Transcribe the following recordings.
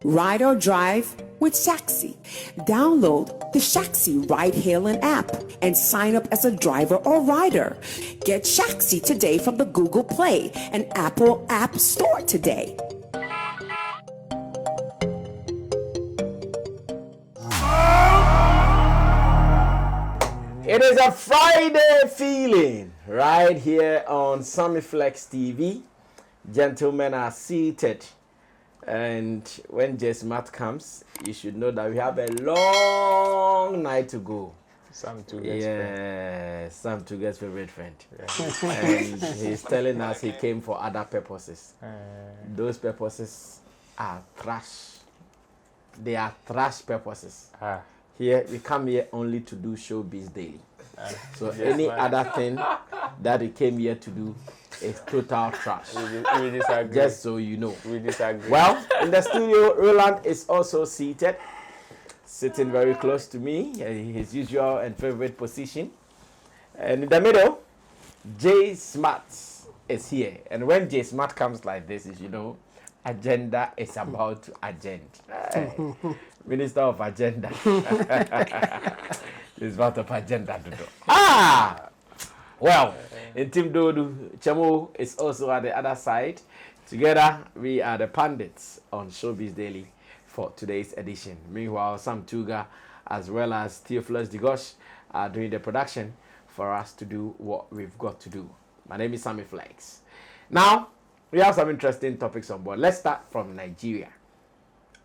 Ride or drive with Shaxi. Download the Shaxi ride-hailing app and sign up as a driver or rider. Get Shaxi today from the Google Play and Apple App Store today. It is a Friday feeling right here on Sammy Flex TV. Gentlemen are seated. And when J-Smart comes, you should know that we have a long night to go. Sam Tuget's friend. Sam Tuget's favorite friend. Yeah. And he's telling us he came for other purposes. Those purposes are trash. They are trash purposes. Here, we come here only to do showbiz daily. So any other thing that we came here to do is total trash. We disagree. Just so you know. We disagree. Well, in the studio, Roland is also seated, sitting very close to me, his usual and favorite position. And in the middle, J Smart is here. And when J Smart comes like this, you know, agenda is about to agenda. Minister of Agenda. It's part of agenda. Well, in Team Dodu, Chamo is also at the other side. Together, we are the pundits on Showbiz Daily for today's edition. Meanwhile, Sam Tuga, as well as Theophilus Digosh, are doing the production for us to do what we've got to do. My name is Sammy Flex. Now, we have some interesting topics on board. Let's start from Nigeria.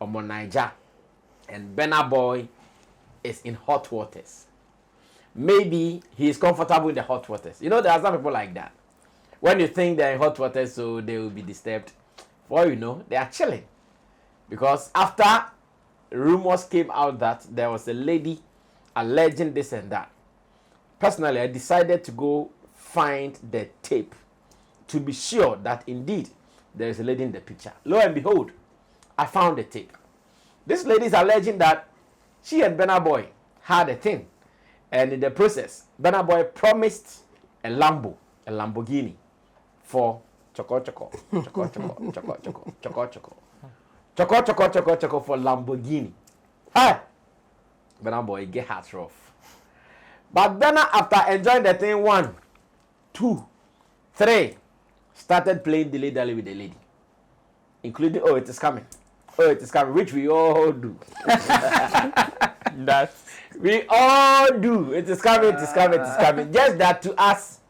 Omar Niger and Burna Boy is in hot waters. Maybe he is comfortable in the hot waters. You know, there are some people like that. When you think they're in hot waters, so they will be disturbed. For all you know, they are chilling. Because after rumors came out that there was a lady alleging this and that, personally, I decided to go find the tape to be sure that indeed there is a lady in the picture. Lo and behold, I found the tape. This lady is alleging that she and Burna Boy had a thing. And in the process, Burna Boy promised a Lambo, a Lamborghini, for choco for Lamborghini. Hey, Burna Boy get heart rough. But Burna, after enjoying the thing 1, 2, 3, started playing dilly-dally with the lady, including "Oh, it is coming, oh, it is coming," which we all do. We all do. It is coming, it is coming, it is coming. Just that to us,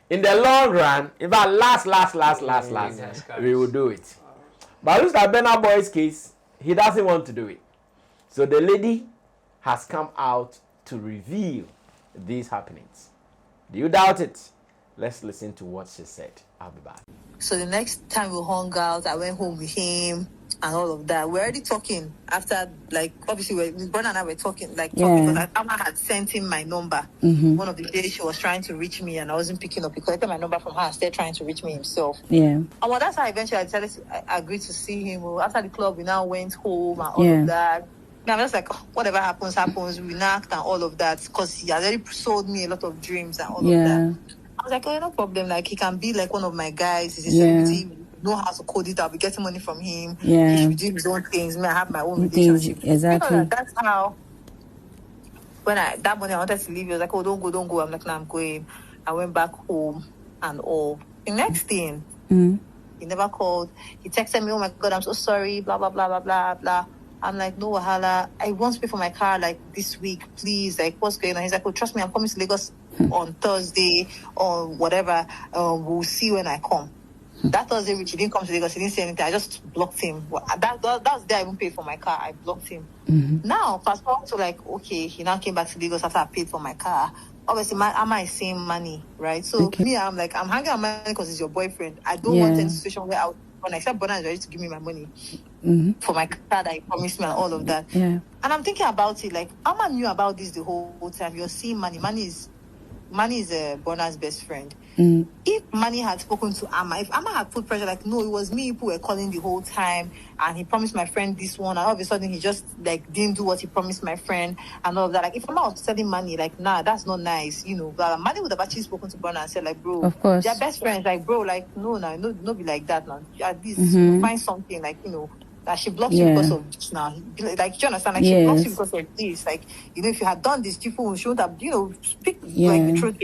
in the long run, in fact, last, we will do it. But look at Burna Boy's case, he doesn't want to do it. So the lady has come out to reveal these happenings. Do you doubt it? Let's listen to what she said. I'll be back. So the next time we hung out, I went home with him and all of that. We're already talking after, like, obviously, Burna and I were talking because Omar had sent him my number. One of the days she was trying to reach me and I wasn't picking up. He collected my number from her and started trying to reach me himself. And well, that's how eventually I decided I agreed to see him. After the club, we now went home and all of that. And I'm just like, whatever happens. We knocked and all of that because he had already sold me a lot of dreams and all of that. I was like, oh, no problem. Like, he can be like one of my guys. He's a celebrity. Know how to code it. I'll be getting money from him. He should do his own things. Me, I have my own relationship. Exactly. You know, that's how. When that morning I wanted to leave, he was like, oh, don't go. I'm like, no, I'm going. I went back home and all. The next thing, he never called. He texted me, oh my God, I'm so sorry. Blah blah blah blah blah blah. I'm like, no wahala. I want to pay for my car like this week, please. Like, what's going on? He's like, oh, trust me, I'm coming to Lagos on Thursday or whatever. We'll see when I come. That Thursday, which he didn't come to Lagos, he didn't say anything. I just blocked him. That was the day I even paid for my car. I blocked him. Now, fast forward to like, okay, he now came back to Lagos after I paid for my car. Obviously, Amma is saying money, right? So me, I'm like, I'm hanging on money because he's your boyfriend. I don't want any situation where when I said Burna is ready to give me my money for my car that he promised me and all of that. And I'm thinking about it, like, Amma knew about this the whole time. You're seeing money. Money is Burna's best friend. If Money had spoken to Amma, if Amma had put pressure, like, no, it was me who were calling the whole time, and he promised my friend this one, and all of a sudden he just, like, didn't do what he promised my friend, and all of that. Like, if Amma was telling Money, like, nah, that's not nice, you know, Money would have actually spoken to Burna and said, like, bro, of course, they're best friends, like, bro, like, no, be like that, man. At least find something, like, you know, that she blocks you because of this now. Like, do you understand? Like, she blocks you because of this. Like, you know, if you had done this, people shouldn't have, you know, speak like the truth.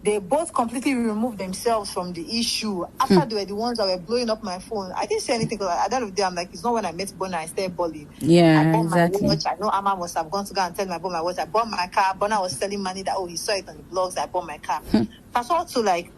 They both completely removed themselves from the issue. After they were the ones that were blowing up my phone, I didn't say anything because at the end of the day, I'm like, it's not when I met Burna, I started balling. I bought my watch. I know Omar must have gone to go and tell me I bought my watch. I bought my car. Burna was selling money that, he saw it on the blogs that I bought my car. Fast forward to like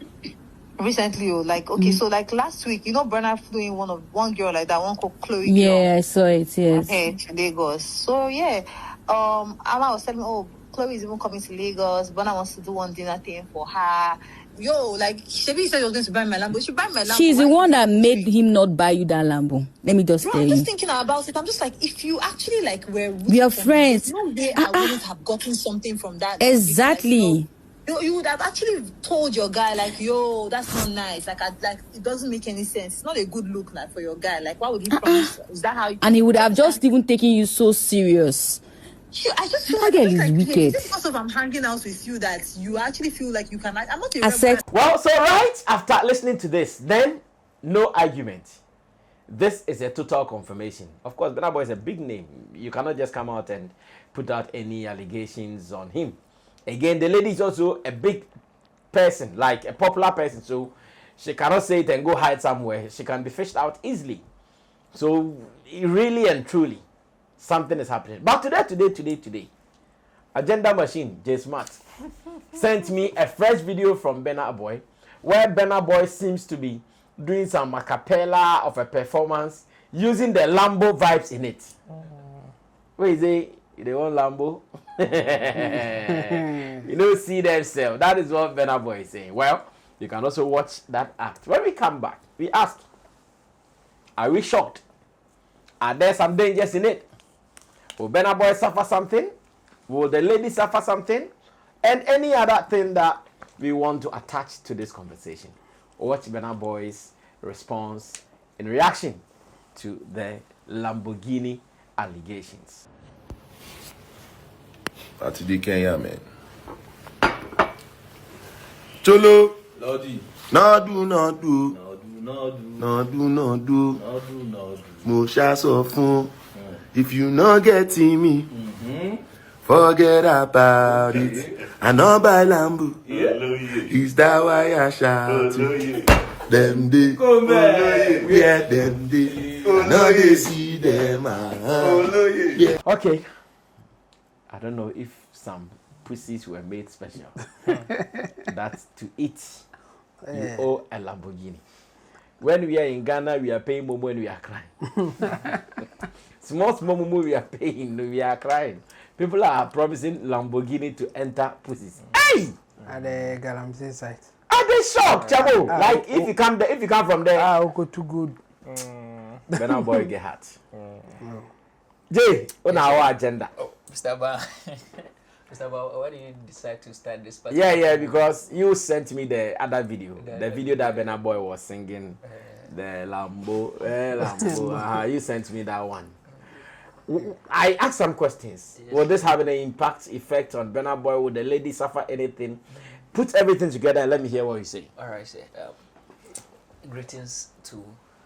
recently, okay, so like last week, you know, Burna flew in one girl like that, one called Chloe. Yeah, I saw it, yes. To Lagos. So yeah, Omar was telling me, Chloe is even coming to Lagos. Burna wants to do one dinner thing for her. Yo, like, Shebi said he was going to buy my Lambo. She buy my Lambo. She's the one that made him not buy you that Lambo. Let me just tell you. I'm just thinking about it. I'm just like, if you actually like were your friends, no way I wouldn't have gotten something from that. Exactly. Like, you would have actually told your guy, like, yo, that's not nice. Like, it doesn't make any sense. It's not a good look like for your guy. Like, why would he promise? Is that how? And he would have just even taken you so serious. I just feel like wicked. Just because of I'm hanging out with you that you actually feel like you can. I'm not a Well, so right after listening to this, then no argument. This is a total confirmation. Of course, Burna Boy is a big name. You cannot just come out and put out any allegations on him. Again, the lady is also a big person, like a popular person, so she cannot say it and go hide somewhere. She can be fished out easily. So really and truly, something is happening. But today, Agenda Machine, J Smart, sent me a fresh video from Burna Boy, where Burna Boy seems to be doing some a cappella of a performance using the Lambo vibes in it. Where is it? They want Lambo? You know, see themselves. That is what Burna Boy is saying. Well, you can also watch that act. When we come back, we ask, are we shocked? Are there some dangers in it? Will Burna Boy suffer something? Will the lady suffer something? And any other thing that we want to attach to this conversation. Watch Burna Boy's response in reaction to the Lamborghini allegations. Saturday Kenya, man. Cholo. Lordy. Nadu. Mo sha so fun. If you not getting me, forget about it. I know by Lambo. Is that why I shout? Them day, yeah, them day. Now they see them. Yeah. Okay. I don't know if some pussies were made special. That's to eat. You owe a Lamborghini. When we are in Ghana, we are paying more when we are crying. Small momo we are paying, we are crying. People are promising Lamborghini to enter pussies. Hey! At the Galamsey site. Are they shocked, Chabo? Like if you come from there. Go too good. Burna Boy get hurt. Jay, on our agenda. Mr. Ba, Mr. Ba, why did you decide to start this party? Yeah, because you sent me the other video. The video that Burna Boy was singing. The Lambo. You sent me that one. I asked some questions. Yes. Will this have any effect on Burna Boy? Will the lady suffer anything? Put everything together and let me hear what you say. All right, sir. Greetings to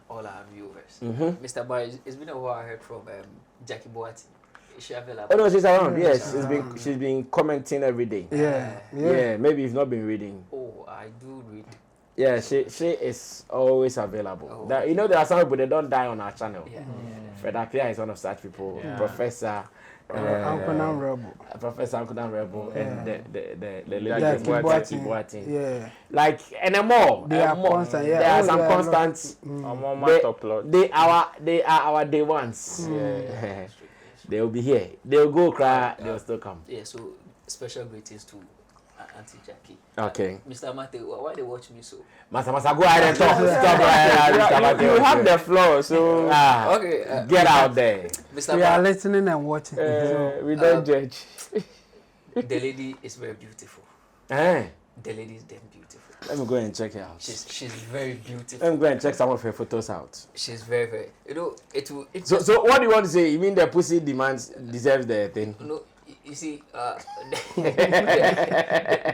all our viewers. Mr. Boy, it's been a while I heard from Jackie Boati. Is she available? Oh no, she's around. Yes, she's been commenting every day. Yeah. Maybe you've not been reading. Oh, I do read. Yeah, she is always available. That, you know, there are some people that don't die on our channel. Fred Appiah is one of such people. Professor Professor Uncle Rebel and the lady Boating. Yeah. Like and more. They are constant. Yeah. There are some constants. They are our day ones. Yeah. They will be here. They will go cry. They will still come. Yeah. So special greetings to Auntie Jackie. Okay. Mr. Mate, why they watch me so? Masa, go ahead and talk. Stop. You have the floor, so okay. Get out there. Mr. We are listening and watching. We don't judge. The lady is very beautiful. The lady is damn beautiful. Let me go and check her out. She's very beautiful. Let me go and check some of her photos out. She's very. You know, So what do you want to say? You mean the pussy deserves the thing? No. You see,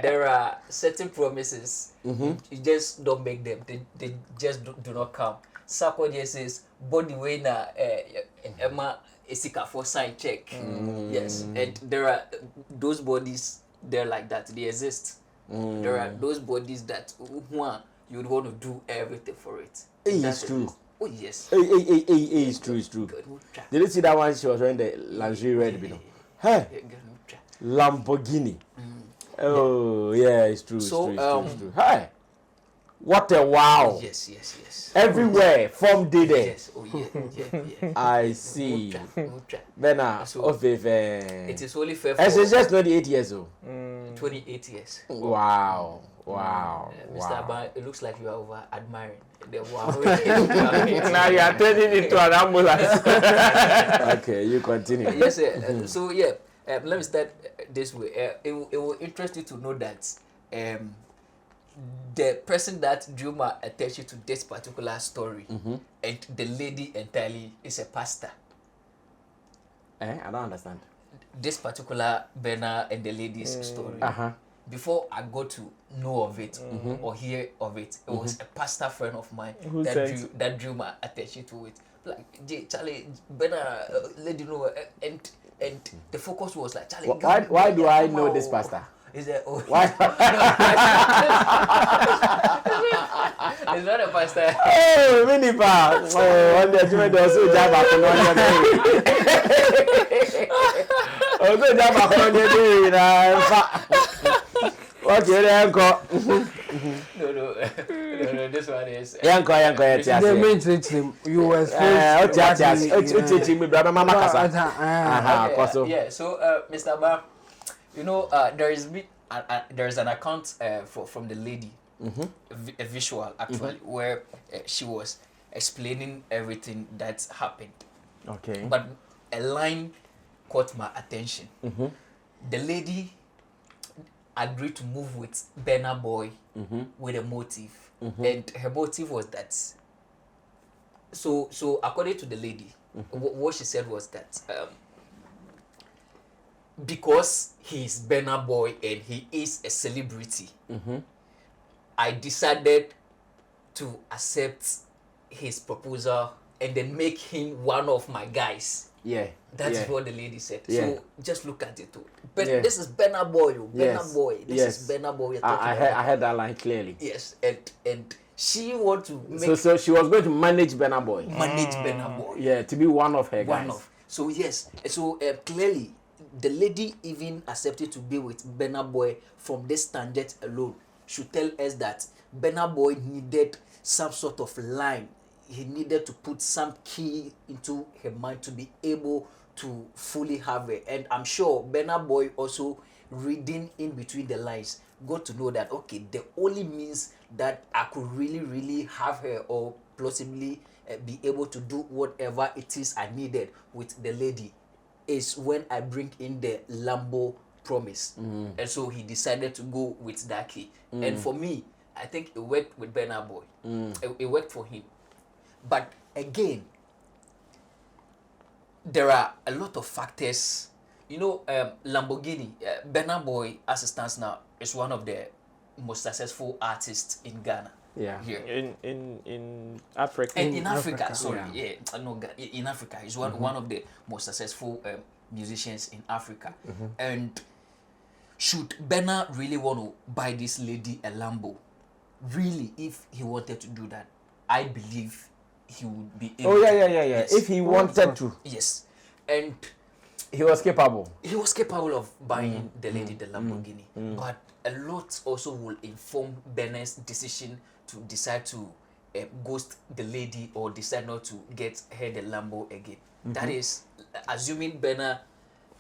there are certain promises. You just don't make them. They just do not come. Sarkodie says body way na Emma Isika for sign check. Yes, and there are those bodies there like that. They exist. There are those bodies that you would want to do everything for it. It's true. Oh yes. It's true. It's true. Did you see that one? She was wearing the lingerie red, you know. Hey, Lamborghini. Oh yeah, it's true. So it's true. Hey, what a wow! Yes. Everywhere, from day there. Yes. Oh yeah. I see. Bena, So, of it is only fair for. and she's just 28 years old. 28 years. Wow. Mr. Abba, it looks like you are over admiring. Wow. Now you are turning into an ambulance. Okay, you continue. Yes, sir. So yeah, let me start this way. It will interest you to know that the person that drew my attention to this particular story and the lady entirely is a pastor. I don't understand. This particular Burna and the lady's story. Before I got to know of it or hear of it, it was a pastor friend of mine that drew my attention to it. Like, Charlie, Burna, lady know, and the focus was like, Charlie. Why do I know this pastor? Is that Why? It's not a pastor. Oh, Minipa. Oh, on the judgment also jab up on also jab up on okay, then go. No, this one is. Yanko, The main thing you were Yeah, so Mr. Ba, you know, there is an account from the lady, a visual actually, where she was explaining everything that's happened. Okay. But a line caught my attention. The lady agreed to move with Burna Boy with a motive, and her motive was that. So according to the lady, what she said was that because he is Burna Boy and he is a celebrity, I decided to accept his proposal and then make him one of my guys. Yeah. That's what the lady said. Yeah. So just look at it too. But this is Burna Boy, Boy. This is Burna Boy. I heard that line clearly. Yes, and she want to make so she was going to manage Burna Boy. manage Burna Boy. Yeah, to be one of her guys. So yes, so clearly the lady even accepted to be with Burna Boy from this tangent alone should tell us that Burna Boy needed some sort of line. He needed to put some key into her mind to be able to fully have her. And I'm sure Burna Boy also reading in between the lines got to know that, okay, the only means that I could really have her or plausibly be able to do whatever it is I needed with the lady is when I bring in the Lambo promise. And so he decided to go with that key. And for me, I think it worked with Burna Boy. It worked for him. But again, there are a lot of factors. You know, Lamborghini, Burna Boy, as it stands now, is one of the most successful artists in Ghana. Yeah. Here. In Africa. And in Africa, in Africa, he's one of the most successful musicians in Africa. And should Burna really want to buy this lady a Lambo, really, if he wanted to do that, I believe he would be able. Oh yeah. Yes. If he wanted to. Yes. And he was capable. He was capable of buying the lady the Lamborghini. But a lot also will inform Burna's decision to decide to ghost the lady or decide not to get her the Lambo again. That is, assuming Burna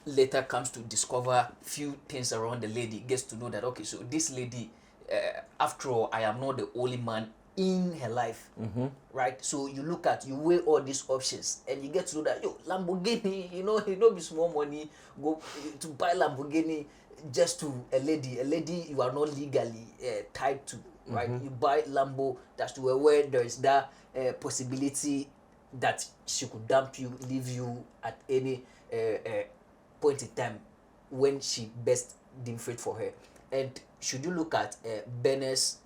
later comes to discover few things around the lady, gets to know that, okay, so this lady, after all, I am not the only man in her life, right? So you weigh all these options and you get to know that, Lamborghini, you know be small money, go to buy Lamborghini just to a lady you are not legally tied to, right? You buy Lambo, that's to where there is that possibility that she could dump you, leave you at any point in time when she best deemed fit for her. And should you look at Burna's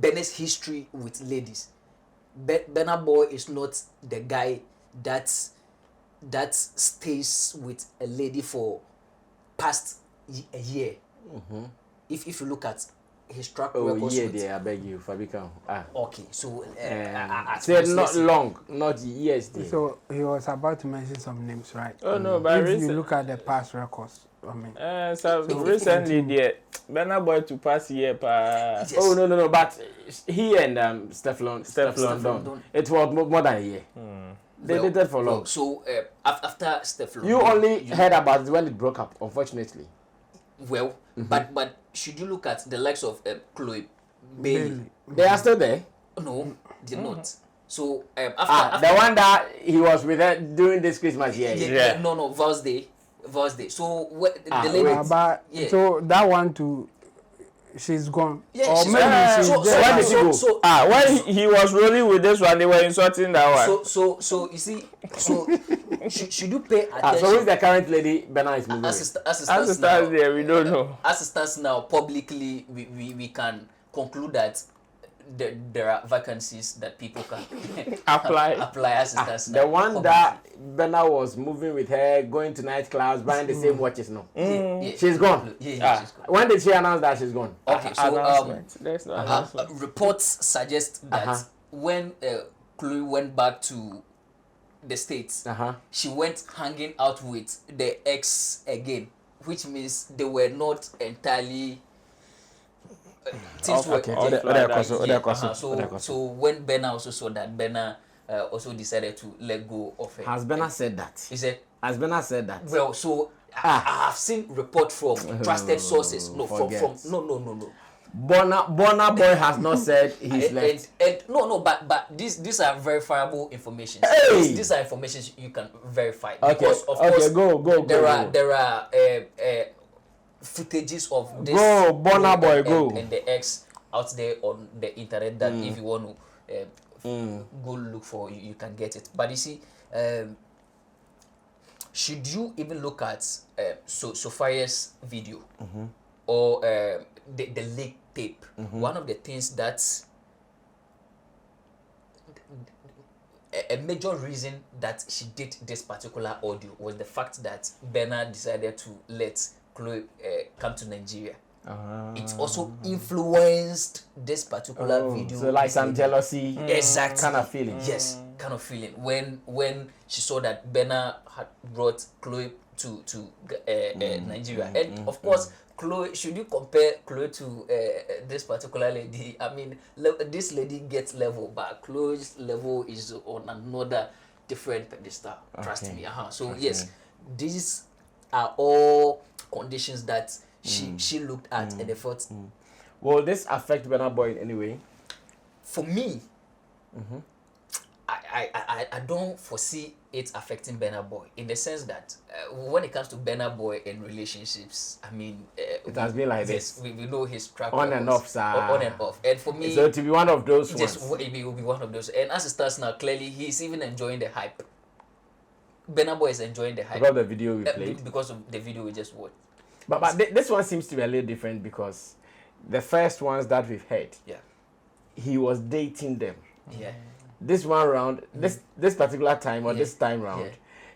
Burna's history with ladies. Burna Boy is not the guy that stays with a lady for past a year. If you look at his track record. I beg you, Fabica. Okay, so say not long, not years. So he was about to mention some names, right? Oh no, but if you look at the past records, I mean. So recently, Burna Boy to pass year Yes. Oh no, but he and Stefflon Don. It was more than a year. They did that for long. So after Stefflon, you only heard about it when it broke up, unfortunately. Well, but should you look at the likes of Chloe Bailey? They are still there. No, they're not. So after the one that he was with her during this Christmas year. Yeah. No, Vows Day. So the lady. So that one too. She's gone. Yeah, or she's maybe gone. she's Where did she go? When he was rolling with this one, they were insulting that one. So you see, should you pay attention? So who's the current lady Burna is moving with? As it stands there, we don't know. As it stands now, publicly, we can conclude that there are vacancies that people can apply as it stands now. The one that Burna was moving with her, going to nightclubs, buying the same watches now. She's gone. She's gone. When did she announce that she's gone? Okay, so there's no announcement. reports suggest that when Chloe went back to the States, she went hanging out with the ex again, which means they were not entirely. So when Burna also saw that, Burna also decided to let go of her. Has Burna said that? He said, Has Burna said that? well, so I have seen report from trusted sources. No, from no. Burna Boy has not said he's left. No, but these are verifiable information. Hey! These are information you can verify. Okay, Because of course, go. There are footages of this Burna Boy, go. and the ex out there on the internet that if you want to go look for, you can get it. But you see, should you even look at Sophia's video or the leak tape? One of the things that's a major reason that she did this particular audio was the fact that Burna decided to let Chloe come to Nigeria. It also influenced this particular video. So like some jealousy, exactly kind of feeling. Yes, kind of feeling. When she saw that Burna had brought Chloe to Nigeria, and of course, Chloe. Should you compare Chloe to this particular lady? I mean, this lady gets level, but Chloe's level is on another different pedestal. Trust me. So yes, these are all conditions that she looked at and they thought. Will this affect Burna Boy in any way? For me, I don't foresee it affecting Burna Boy in the sense that when it comes to Burna Boy and relationships, I mean, it has been like this. We know his track on and off, sir. On and off. And for me, so to be one of those ones. It will be one of those. And as it starts now, clearly he's even enjoying the hype. Burna Boy is enjoying the hype. Because of the video we played. Because of the video we just watched. But this one seems to be a little different because the first ones that we've heard, he was dating them. Yeah. This one round, this particular time or this time round,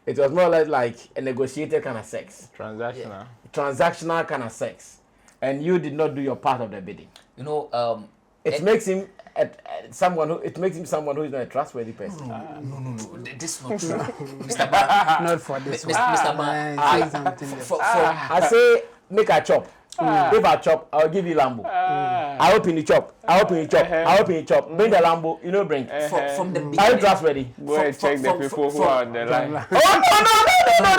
it was more or less like a negotiated kind of sex. Transactional. Transactional kind of sex. And you did not do your part of the bidding. You know, it makes him someone who is not a trustworthy person. No. This is not true. Mr. Ba, not for this one. Mr. Ba, I say make a chop. If I chop, I'll give you Lambo. I open the chop. Bring the Lambo, you know, bring. From the beginning. Are you trustworthy? Go and check the people who are on the line. No. It's not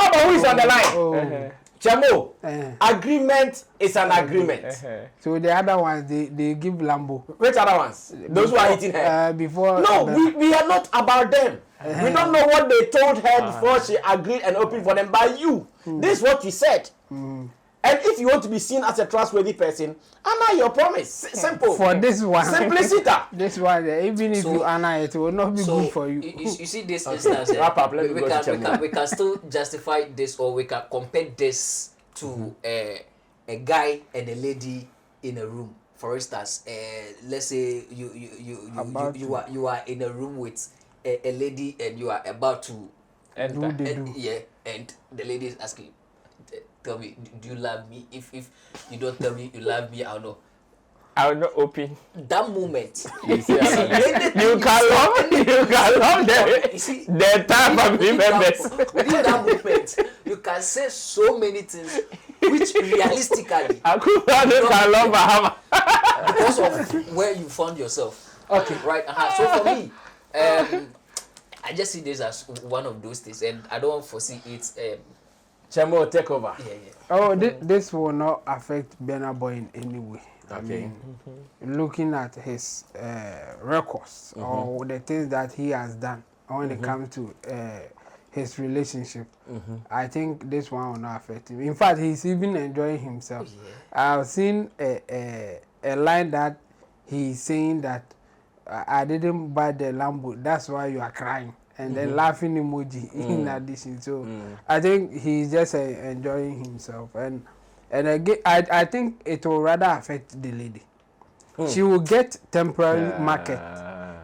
about who is on the line. Chamo, agreement is an agreement. So the other ones, they give Lambo. Which other ones? Those who are eating her? Before. No, we are not about them. We don't know what they told her before she agreed and opened for them by you. This is what you said. And if you want to be seen as a trustworthy person, honor your promise. Simple. For this one. Simplicity. This one, even if you honor it, will not be good for you. You see this instance, we can still justify this, or we can compare this to a guy and a lady in a room. for instance, let's say you are in a room with a lady and you are about to Enter. and the lady is asking, tell me, do you love me? If you don't tell me you love me, I'll know. I will not open. That moment, You can love the time family members. Within that moment, you can say so many things, which realistically, I can love Bahama because of where you found yourself. Okay, right. So for me, I just see this as one of those things, and I don't foresee it. Chamo, take over. Yeah. Oh, this will not affect Burna Boy in any way. Okay. I mean, looking at his records or the things that he has done when it comes to his relationship, I think this one will not affect him. In fact, he's even enjoying himself. I've seen a line that he's saying that I didn't buy the Lambo, that's why you are crying. And then laughing emoji in addition. So I think he's just enjoying himself. And again, I think it will rather affect the lady. She will get temporary market.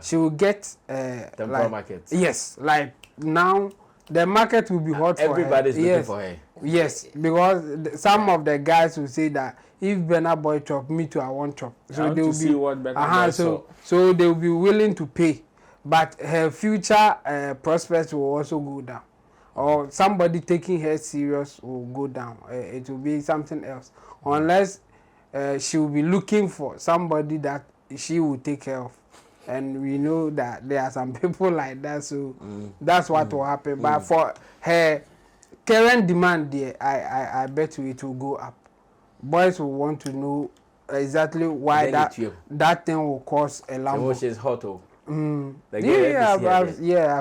She will get temporary market. Yes, like now the market will be hot for her. Everybody's looking for her. Yes, because some of the guys will say that if Burna Boy chop, me too, I want chop. So they will see what Burna Boy saw. So they will be willing to pay, but her future prospects will also go down. Or somebody taking her serious will go down. It will be something else, unless she will be looking for somebody that she will take care of. And we know that there are some people like that, so that's what will happen. But for her current demand there, I bet you it will go up. Boys will want to know exactly why that thing will cost a Lambo. She's hot, I've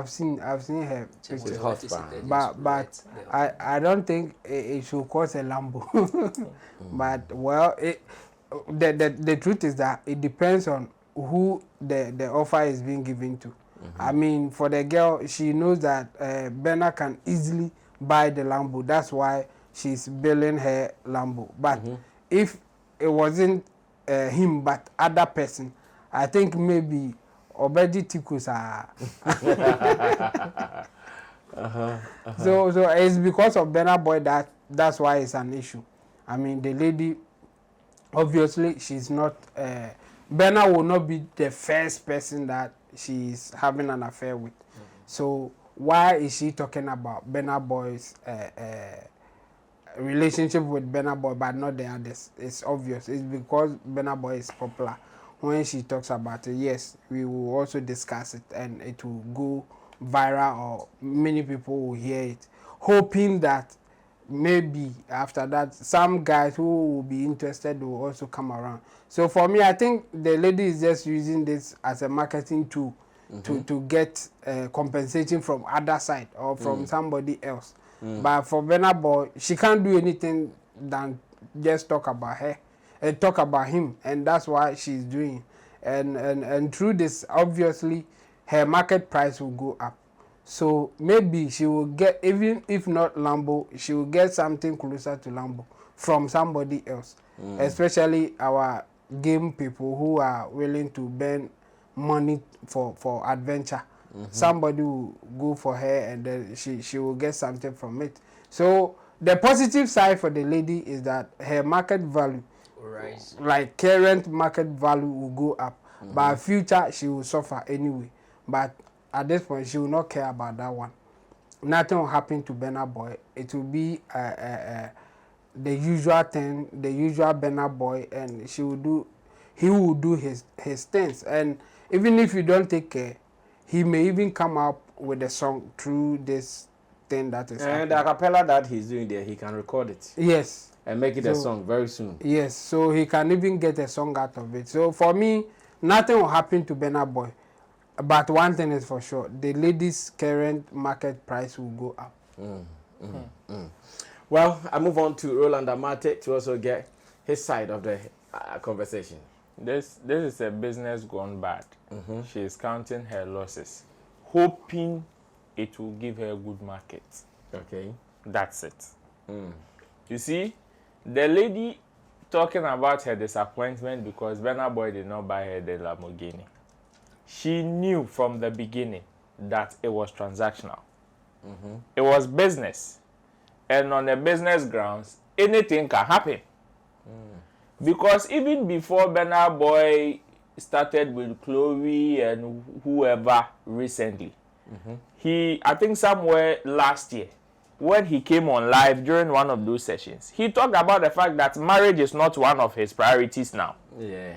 seen her pictures. But I don't think it should cost a Lambo. But well, the truth is that it depends on who the offer is being given to. I mean, for the girl, she knows that Burna can easily buy the Lambo. That's why she's billing her Lambo. But if it wasn't him, but other person, I think maybe Obeji Tikus are. So it's because of Burna Boy that's why it's an issue. I mean, the lady, obviously, she's not. Burna will not be the first person that she's having an affair with. So why is she talking about Burna Boy's relationship with Burna Boy but not the others? It's obvious. It's because Burna Boy is popular. When she talks about it, yes, we will also discuss it and it will go viral or many people will hear it, hoping that maybe after that some guys who will be interested will also come around. So for me, I think the lady is just using this as a marketing tool to get compensation from other side or from somebody else. But for Burna Boy, she can't do anything than just talk about her and talk about him, and that's why she's doing. And through this, obviously, her market price will go up. So maybe she will get, even if not Lambo, she will get something closer to Lambo from somebody else, especially our game people who are willing to burn money for adventure. Somebody will go for her and then she will get something from it. So the positive side for the lady is that her market value, like current market value, will go up. But future, she will suffer anyway. But at this point, she will not care about that one. Nothing will happen to Burna Boy. It will be the usual thing, the usual Burna Boy, and he will do his things. And even if you don't take care, he may even come up with a song through this thing that is happening. And the acapella that he's doing there, he can record it. Yes. And make it a song very soon. Yes, so he can even get a song out of it. So for me, nothing will happen to Burna Boy. But one thing is for sure, the lady's current market price will go up. Well, I move on to Roland Amate to also get his side of the conversation. This is a business gone bad. She is counting her losses, hoping it will give her a good market. Okay. That's it. You see, the lady talking about her disappointment because Burna Boy did not buy her the Lamborghini. She knew from the beginning that it was transactional. It was business. And on the business grounds, anything can happen. Because even before Burna Boy started with Chloe and whoever recently, I think somewhere last year, when he came on live during one of those sessions, he talked about the fact that marriage is not one of his priorities now. Yeah.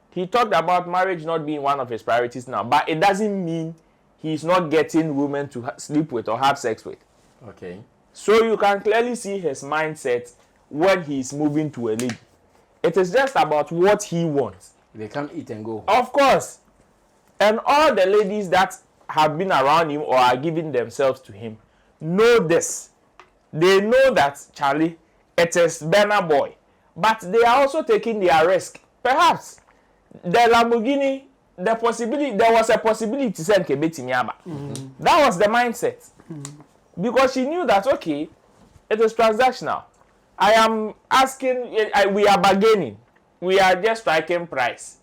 He talked about marriage not being one of his priorities now, but it doesn't mean he's not getting women to sleep with or have sex with. Okay. So you can clearly see his mindset when he's moving to a lady. It is just about what he wants. They come eat and go. Of course. And all the ladies that have been around him or are giving themselves to him know this. They know that, Charlie, it is Burna Boy. But they are also taking their risk. Perhaps the Lamborghini, there was a possibility to send Kebeti Nyaba. That was the mindset. Because she knew that, okay, it is transactional. I am asking, we are bargaining. We are just striking price.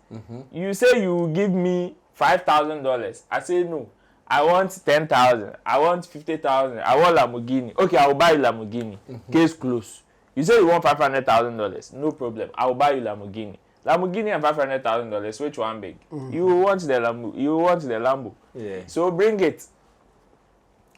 You say you give me $5,000. I say no. I want 10,000. I want 50,000. I want Lamborghini. Okay, I will buy you Lamborghini. Case closed. You say you want $500,000. No problem. I will buy you Lamborghini. Lamborghini and $500,000. Which one big? You want the Lambo. You want the Lambo. Yeah. So bring it.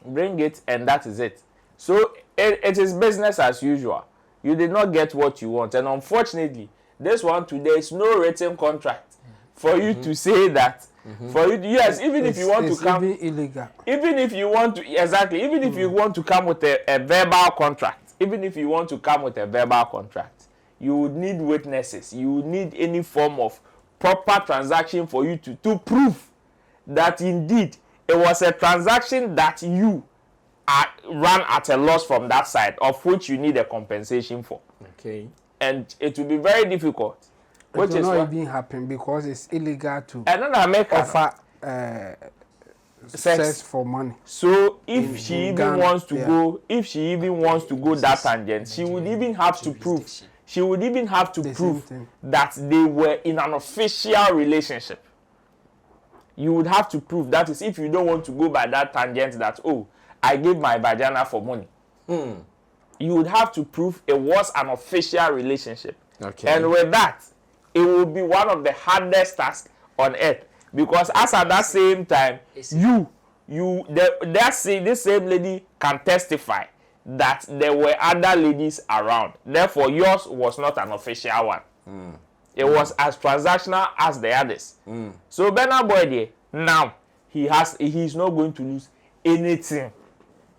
Bring it, and that is it. So it is business as usual. You did not get what you want, and unfortunately, this one today is no written contract for you to say that. For you, yes, even if you want to come, even illegal. Even if you want to, exactly, even if you want to come with a verbal contract, even if you want to come with a verbal contract, you would need witnesses. You would need any form of proper transaction for you to prove that indeed it was a transaction that you ran at a loss from that side, of which you need a compensation for. Okay. And it will be very difficult. It will not even happen because it's illegal to offer sex for money. So if she even wants to go, if she even wants to go that tangent, she would even have to prove. She would even have to prove that they were in an official relationship. You would have to prove that is if you don't want to go by that tangent that, oh, I gave my vagina for money. You would have to prove it was an official relationship. Okay. And with that, it will be one of the hardest tasks on earth. Because as at that same time, this same lady can testify that there were other ladies around. Therefore, yours was not an official one. It was as transactional as the others. So Burna Boy now he's not going to lose anything.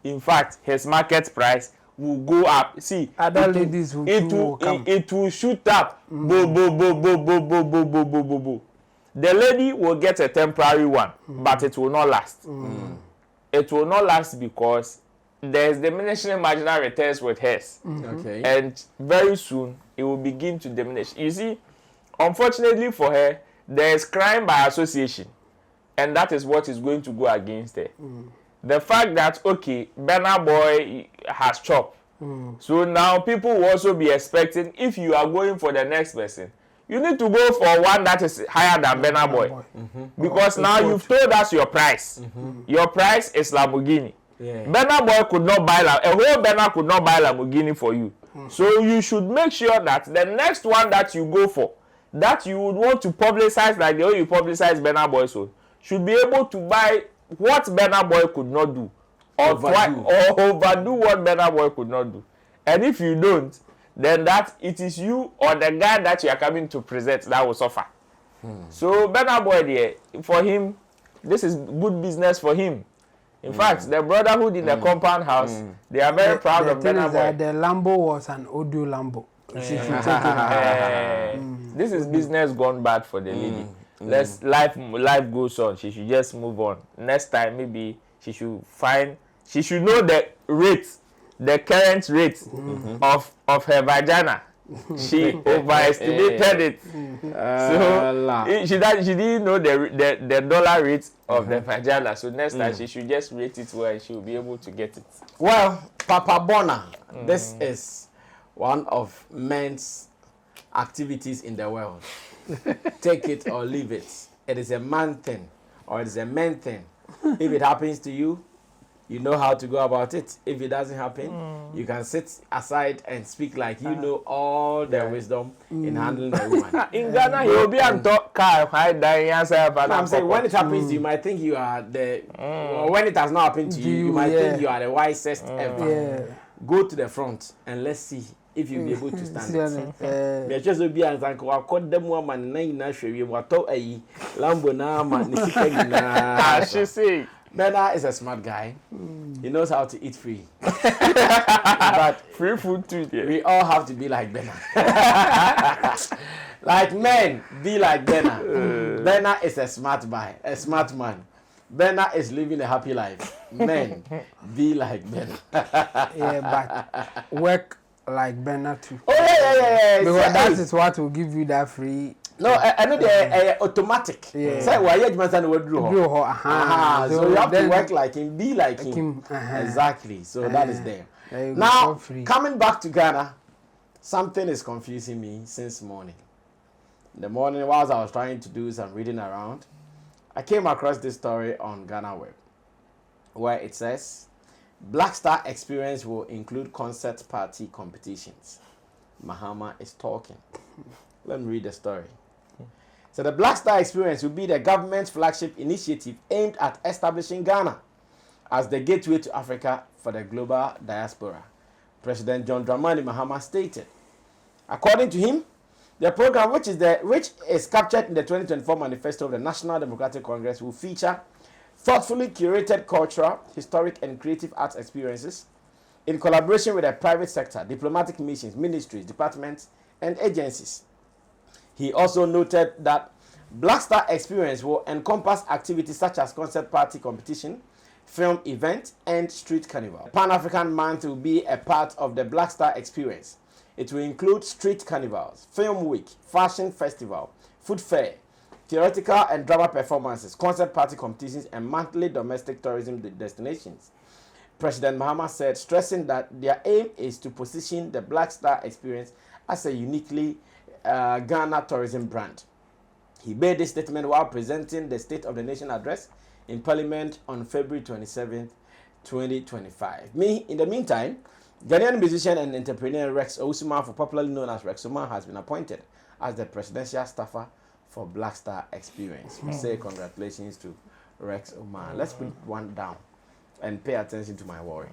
In fact, his market price will go up. See, other ladies will come. It will shoot up. The lady will get a temporary one, but it will not last. It will not last because there's diminishing marginal returns with hers. Okay. And very soon it will begin to diminish. You see, unfortunately for her, there is crime by association, and that is what is going to go against her. The fact that, okay, Burna Boy has chopped. So now people will also be expecting, if you are going for the next person, you need to go for one that is higher than Burna Boy. Because now you've told us your price. Your price is Lamborghini. Yeah. Burna Boy could not buy, a whole Burna could not buy Lamborghini for you. So you should make sure that the next one that you go for, that you would want to publicize like the way you publicize Burna Boy's own, should be able to buy what Burna Boy could not do, or overdo what Burna Boy could not do. And if you don't, then that it is you or the guy that you are coming to present that will suffer. So Burna Boy, for him, this is good business for him. In fact, the brotherhood in the compound house, they are very proud of Burna Boy. The Lambo was an audio Lambo. She should take it. This is business gone bad for the lady. Life goes on. She should just move on. Next time, maybe she should know the rate, the current rate of her vagina. She overestimated it. So she didn't know the dollar rate of the vagina. So next time she should just rate it well and she will be able to get it. Well, Papa Burna, this is one of men's activities in the world. Take it or leave it. It is a man thing or it is a men thing. If it happens to you, you know how to go about it. If it doesn't happen, you can sit aside and speak like you know all the wisdom in handling a woman. In Ghana, he will be on top car, hide dying answer. But I'm saying when it happens to you, you might think you are the, or when it has not happened to you, you might think you are the wisest ever. Yeah. Go to the front and let's see if you'll be able to stand it. Me just be an uncle. I called them woman na show you what to Lambo na man na. She say. Burna is a smart guy. He knows how to eat free. But Free food too. Yeah. we all have to be like Burna. Like men, be like Burna. Burna is a smart guy, a smart man. Burna is living a happy life. Men, be like Burna. Yeah, but work like Burna too. Oh yeah. Because that is what will give you that free. No, I know they're automatic. Yeah. Say why you man will do. So you have to work like him, be like him. Exactly. So that is there. Now, coming back to Ghana, something is confusing me since morning. In the morning, whilst I was trying to do some reading around, I came across this story on Ghana Web, where it says, Black Star experience will include concert party competitions. Mahama is talking. Let me read the story. So the Black Star experience will be the government's flagship initiative aimed at establishing Ghana as the gateway to Africa for the global diaspora, President John Dramani Mahama stated. According to him, the program, which is captured in the 2024 manifesto of the National Democratic Congress, will feature thoughtfully curated cultural, historic, and creative arts experiences in collaboration with the private sector, diplomatic missions, ministries, departments, and agencies. He also noted that Black Star experience will encompass activities such as concert party competition, film event, and street carnival. Pan-African Month will be a part of the Black Star experience. It will include street carnivals, film week, fashion festival, food fair, theatrical and drama performances, concert party competitions, and monthly domestic tourism destinations. President Mahama said, stressing that their aim is to position the Black Star experience as a uniquely Ghana tourism brand. He made this statement while presenting the State of the Nation address in Parliament on February 27, 2025. In the meantime, Ghanaian musician and entrepreneur Rex Osuma, popularly known as Rex Omar, has been appointed as the presidential staffer for Black Star Experience. We say congratulations to Rex Omar. Let's put one down and pay attention to my worry.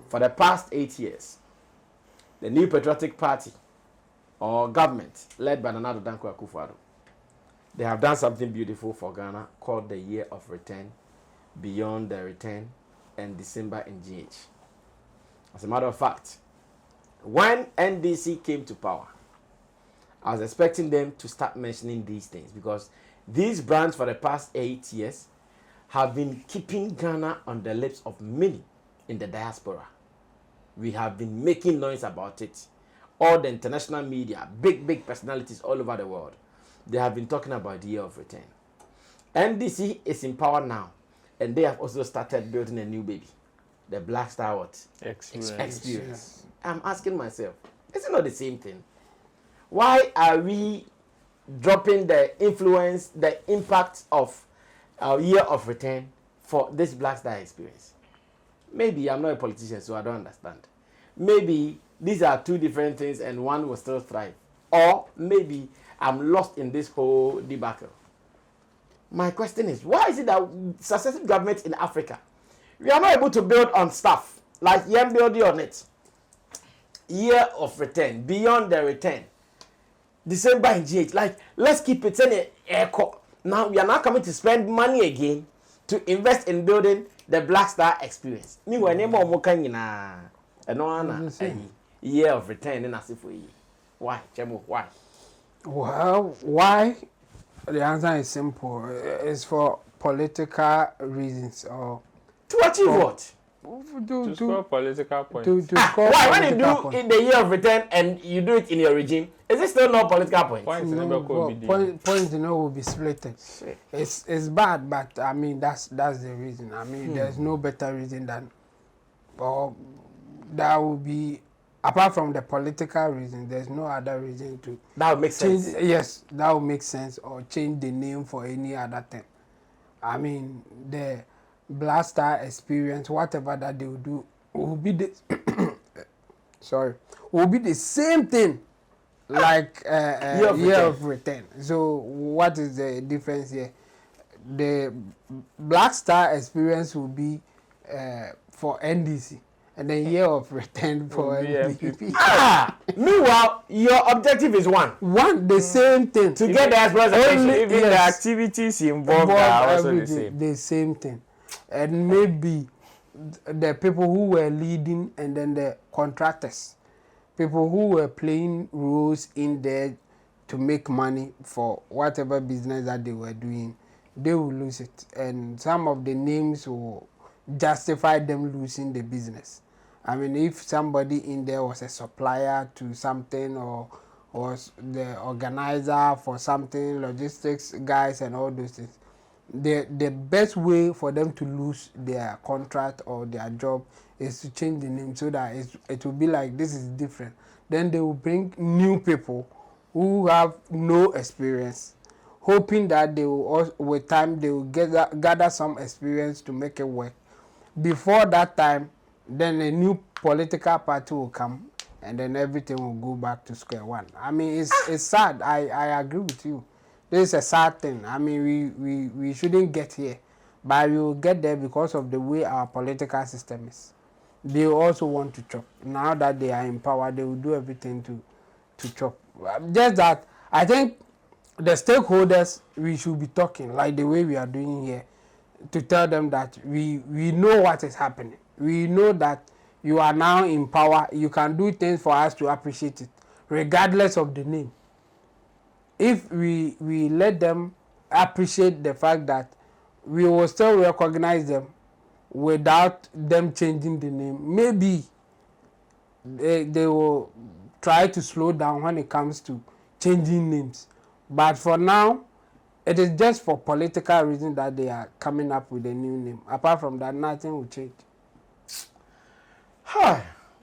For the past 8 years, the New Patriotic Party or government led by Nana Danko Akufo-Addo, they have done something beautiful for Ghana called the Year of Return, Beyond the Return, and December in GH. As a matter of fact, when NDC came to power, I was expecting them to start mentioning these things because these brands for the past 8 years have been keeping Ghana on the lips of many in the diaspora. We have been making noise about it. All the international media, big personalities all over the world, they have been talking about the Year of Return. NDC is in power now, and they have also started building a new baby, the Black Star Experience. Yes. I'm asking myself, is it not the same thing? Why are we dropping the influence, the impact of our Year of Return for this Black Star Experience? Maybe I'm not a politician, so I don't understand. Maybe these are two different things and one will still thrive. Or maybe I'm lost in this whole debacle. My question is, why is it that successive governments in Africa, we are not able to build on stuff like Yem building on it? Year of Return, Beyond the Return, December in GH. Like, let's keep it in echo. Now we are not coming to spend money again to invest in building the Black Star Experience. Meanwhile, Year of Return in Asifu. Why? Chemo, why? Well, why? The answer is simple. It's for political reasons or to achieve what? To score political points. To score why? When you do points. in the Year of Return and you do it in your regime, is it still not political points? No, points, will be split. It's bad, but I mean that's the reason. I mean there's no better reason than, or that would be apart from the political reason, there's no other reason to That would make change. sense. Yes, that would make sense, or change the name for any other thing. I mean, the Black Star experience, whatever that they will do, will be the will be the same thing, like year of return. So what is the difference here? The Black Star experience will be for NDC, and then year of return for NPP. Meanwhile, your objective is one. The same thing. To get the representation. Even the activities involved are also the same. The same thing. And maybe the people who were leading, and then the contractors, people who were playing roles in there to make money for whatever business that they were doing, they will lose it. And some of the names will justify them losing the business. I mean, if somebody in there was a supplier to something, or was the organizer for something, logistics guys and all those things, the best way for them to lose their contract or their job is to change the name, so that it will be like, this is different. Then they will bring new people who have no experience, hoping that they will, with time, they will gather some experience to make it work. Before that time, then a new political party will come, and then everything will go back to square one. I mean, it's sad. I agree with you. This is a sad thing. I mean, we shouldn't get here, but we will get there because of the way our political system is. They also want to chop. Now that they are in power, they will do everything to chop. Just that, I think the stakeholders, we should be talking like the way we are doing here, to tell them that we know what is happening. We know that you are now in power. You can do things for us to appreciate it, regardless of the name. If we let them appreciate the fact that we will still recognize them without them changing the name, maybe they will try to slow down when it comes to changing names. But for now, it is just for political reasons that they are coming up with a new name. Apart from that, nothing will change.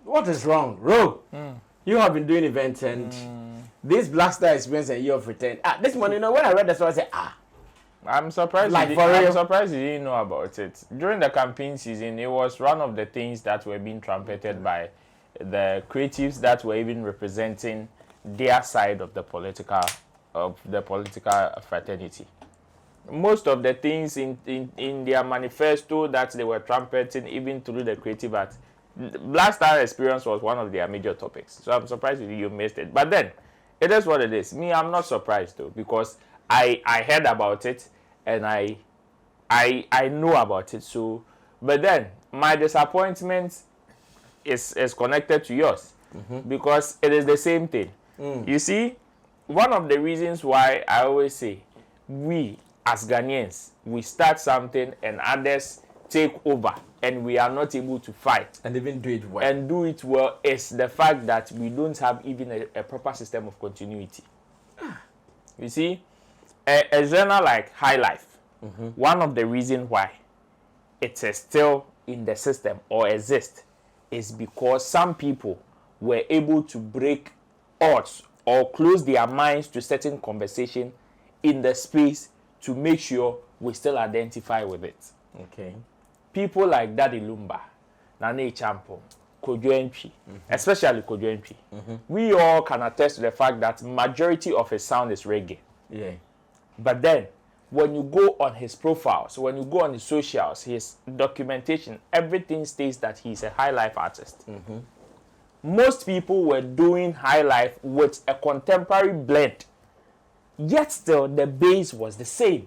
What is wrong? Ro, you have been doing events, and this Black Star experience and year of return. This morning, when I read the story, I said, I'm surprised. I'm surprised you didn't know about it. During the campaign season, it was one of the things that were being trumpeted by the creatives that were even representing their side of the political fraternity. Most of the things in their manifesto that they were trumpeting, even through the creative art, Black Star experience was one of their major topics. So I'm surprised you missed it. But then, it is what it is. Me, I'm not surprised though, because I heard about it and I know about it. So, but then my disappointment is connected to yours, because it is the same thing. You see, one of the reasons why I always say we as Ghanaians, we start something and others take over, and we are not able to fight and even do it well. And do it well is the fact that we don't have even a proper system of continuity. You see, a genre like High Life, one of the reasons why it is still in the system or exists is because some people were able to break odds or close their minds to certain conversation in the space to make sure we still identify with it. Okay. People like Daddy Lumba, Nane Champo, Kojo NP, especially Kojo NP, we all can attest to the fact that majority of his sound is reggae. Yeah. But then, when you go on his profiles, when you go on his socials, his documentation, everything states that he's a high life artist. Most people were doing high life with a contemporary blend, yet still the base was the same,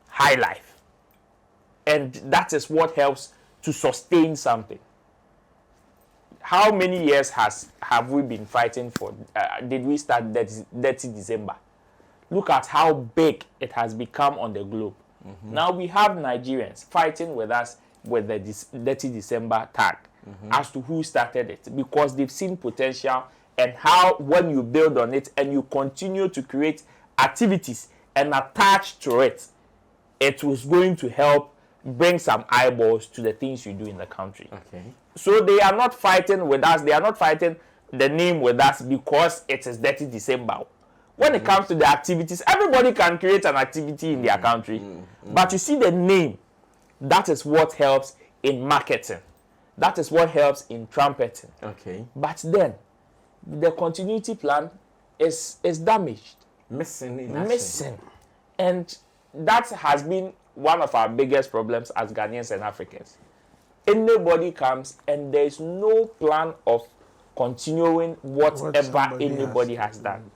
high life. And that is what helps to sustain something. How many years have we been fighting for? Did we start 30 December? Look at how big it has become on the globe. Now we have Nigerians fighting with us with the 30 December tag as to who started it, because they've seen potential, and how when you build on it and you continue to create activities and attach to it, it was going to help bring some eyeballs to the things you do in the country. Okay. So they are not fighting with us. They are not fighting the name with us because it is Dirty December. When it comes to the activities, everybody can create an activity in their country. But you see the name, that is what helps in marketing. That is what helps in trumpeting. Okay. But then, the continuity plan is damaged. Missing in action. Missing. And that has been one of our biggest problems as Ghanaians and Africans. Anybody comes and there is no plan of continuing whatever anybody has done.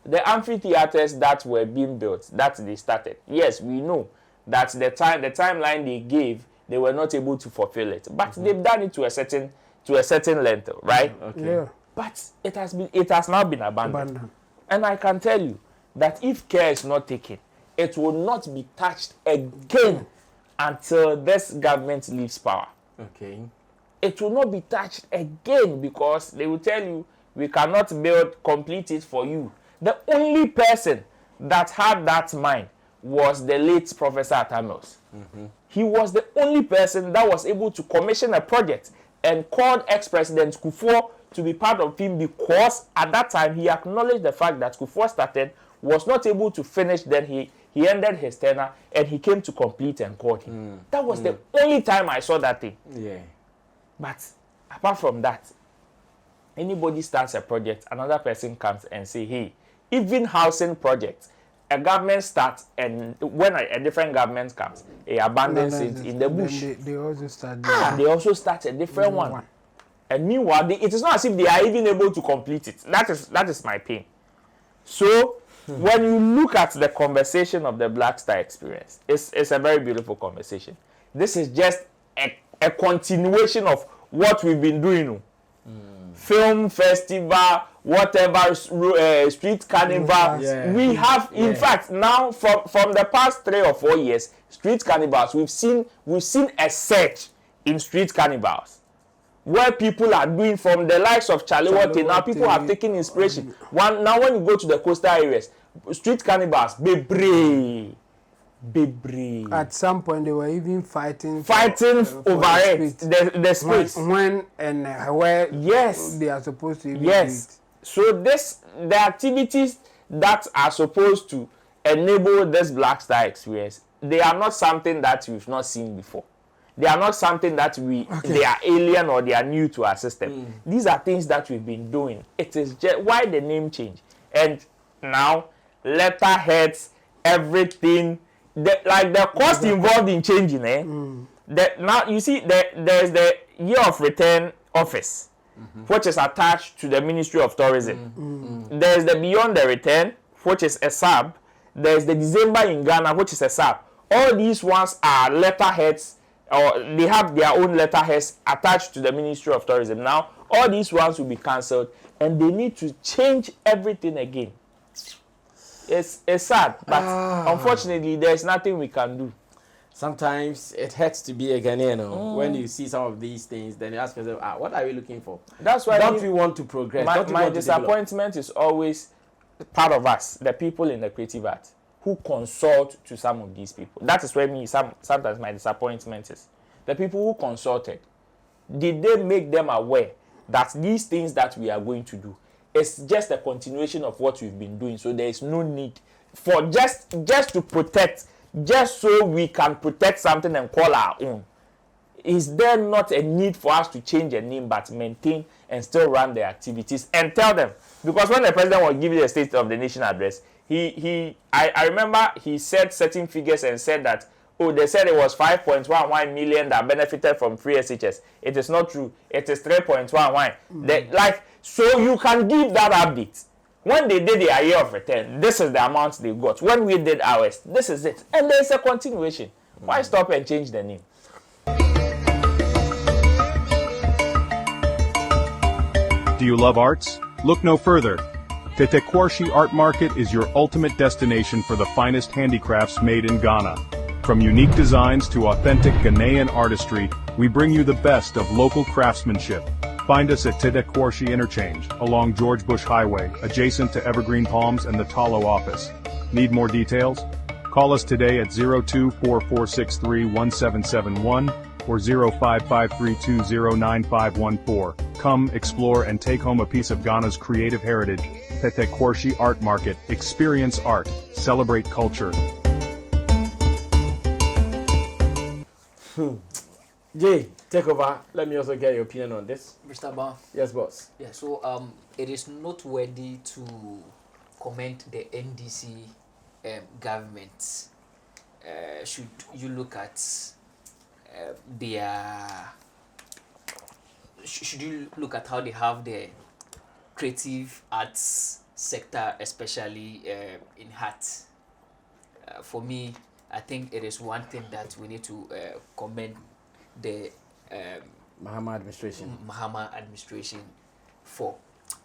The amphitheaters that were being built, that they started, yes, we know that the timeline they gave, they were not able to fulfill it. But they've done it to a certain length, right? Okay. Yeah. But it has now been abandoned. And I can tell you that if care is not taken, it will not be touched again until this government leaves power. Okay. It will not be touched again because they will tell you, we cannot complete it for you. The only person that had that mind was the late Professor Atamos. He was the only person that was able to commission a project and called ex-president Kufuor to be part of him because at that time he acknowledged the fact that Kufuor started, was not able to finish, then he ended his tenure and he came to complete and called him. That was the only time I saw that thing. Yeah. But apart from that, anybody starts a project, another person comes and say, hey, even housing projects, a government starts, and when a different government comes, it abandons it in the bush. They also start. They also start a different one. And meanwhile, it is not as if they are even able to complete it. That is my pain. So, when you look at the conversation of the Black Star experience, it's a very beautiful conversation. This is just a continuation of what we've been doing. Film festival, whatever, street carnival. Yeah. We have, in fact, now from the past 3 or 4 years, street carnivals, we've seen a surge in street carnivals, where people are doing from the likes of Charlie Watte. Now people have taken inspiration. Now when you go to the coastal areas, street carnivals, bebre. At some point, they were even fighting over it, the space. When and where they are supposed to even do it. So the activities that are supposed to enable this Black Star experience, they are not something that we've not seen before. They are not something that they are alien or they are new to our system. These are things that we've been doing. It is just why the name change. And now, letterheads, everything, the cost involved in changing, now you see there's the year of return office, which is attached to the Ministry of Tourism. There's the beyond the return, which is a sub. There's the December in Ghana, which is a sub. All these ones are letterheads, or they have their own letterheads attached to the Ministry of Tourism. Now, all these ones will be cancelled, and they need to change everything again. It's sad, but unfortunately, there's nothing we can do. Sometimes it hurts to be a Ghanaian. When you see some of these things, then you ask yourself, what are we looking for? That's why don't we want to progress? My disappointment is always part of us, the people in the creative art, who consult to some of these people. That is where sometimes my disappointment is. The people who consulted, did they make them aware that these things that we are going to do, it's just a continuation of what we've been doing, so there is no need for just to protect, just so we can protect something and call our own. Is there not a need for us to change a name but maintain and still run the activities and tell them? Because when the president was giving the State of the Nation address, I remember he said certain figures and said that, they said it was 5.11 million that benefited from free SHS. It is not true. It is 3.11. So you can give that update. When they did their year of return, this is the amount they got. When we did ours, this is it. And there's a continuation. Why stop and change the name? Do you love arts? Look no further. Tetekwarshi Art Market is your ultimate destination for the finest handicrafts made in Ghana. From unique designs to authentic Ghanaian artistry, we bring you the best of local craftsmanship. Find us at Tetekwarshi Interchange, along George Bush Highway, adjacent to Evergreen Palms and the Talo office. Need more details? Call us today at 0244631771 or 0553209514. Come, explore and take home a piece of Ghana's creative heritage. Tete Kwarshi Art Market. Experience art. Celebrate culture. Jay, take over. Let me also get your opinion on this. Mr. Ba. Yes, boss. Yeah, so it is noteworthy to comment the NDC government. Should you look at should you look at how they have the creative arts sector, especially in art? For me, I think it is one thing that we need to commend the Mahama administration for.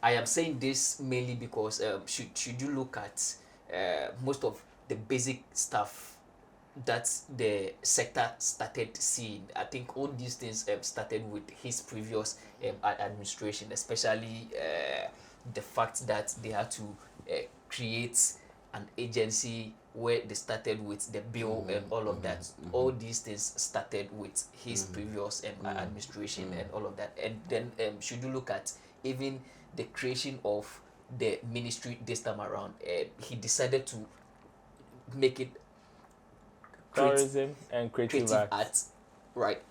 I am saying this mainly because should you look at most of the basic stuff that the sector started seeing, I think all these things started with his previous administration, especially the fact that they had to create an agency where they started with the bill and all of that. All these things started with his previous administration and all of that. And then should you look at even the creation of the ministry this time around, he decided to make it tourism and creative arts, right?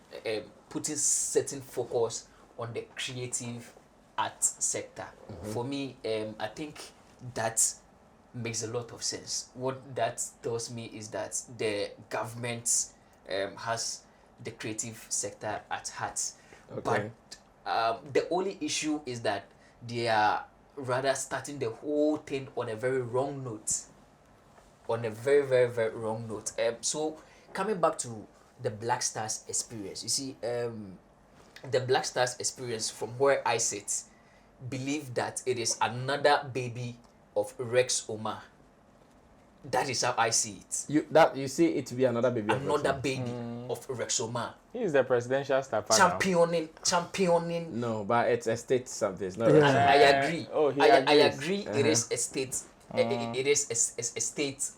Putting certain focus on the creative arts sector. For me, I think that makes a lot of sense. What that tells me is that the government has the creative sector at heart. Okay. But the only issue is that they are rather starting the whole thing on a very wrong note. On a very, very, very wrong note. So coming back to the Black Stars experience, you see, the Black Stars experience, from where I sit, believe that it is another baby of Rex Omar. That is how I see it. You see it to be another baby. Another baby of Rex Omar. He is the presidential staffer championing. No, but it's a state something. It's not. And I agree. Oh, he I agrees. agree. It is a state. It is a state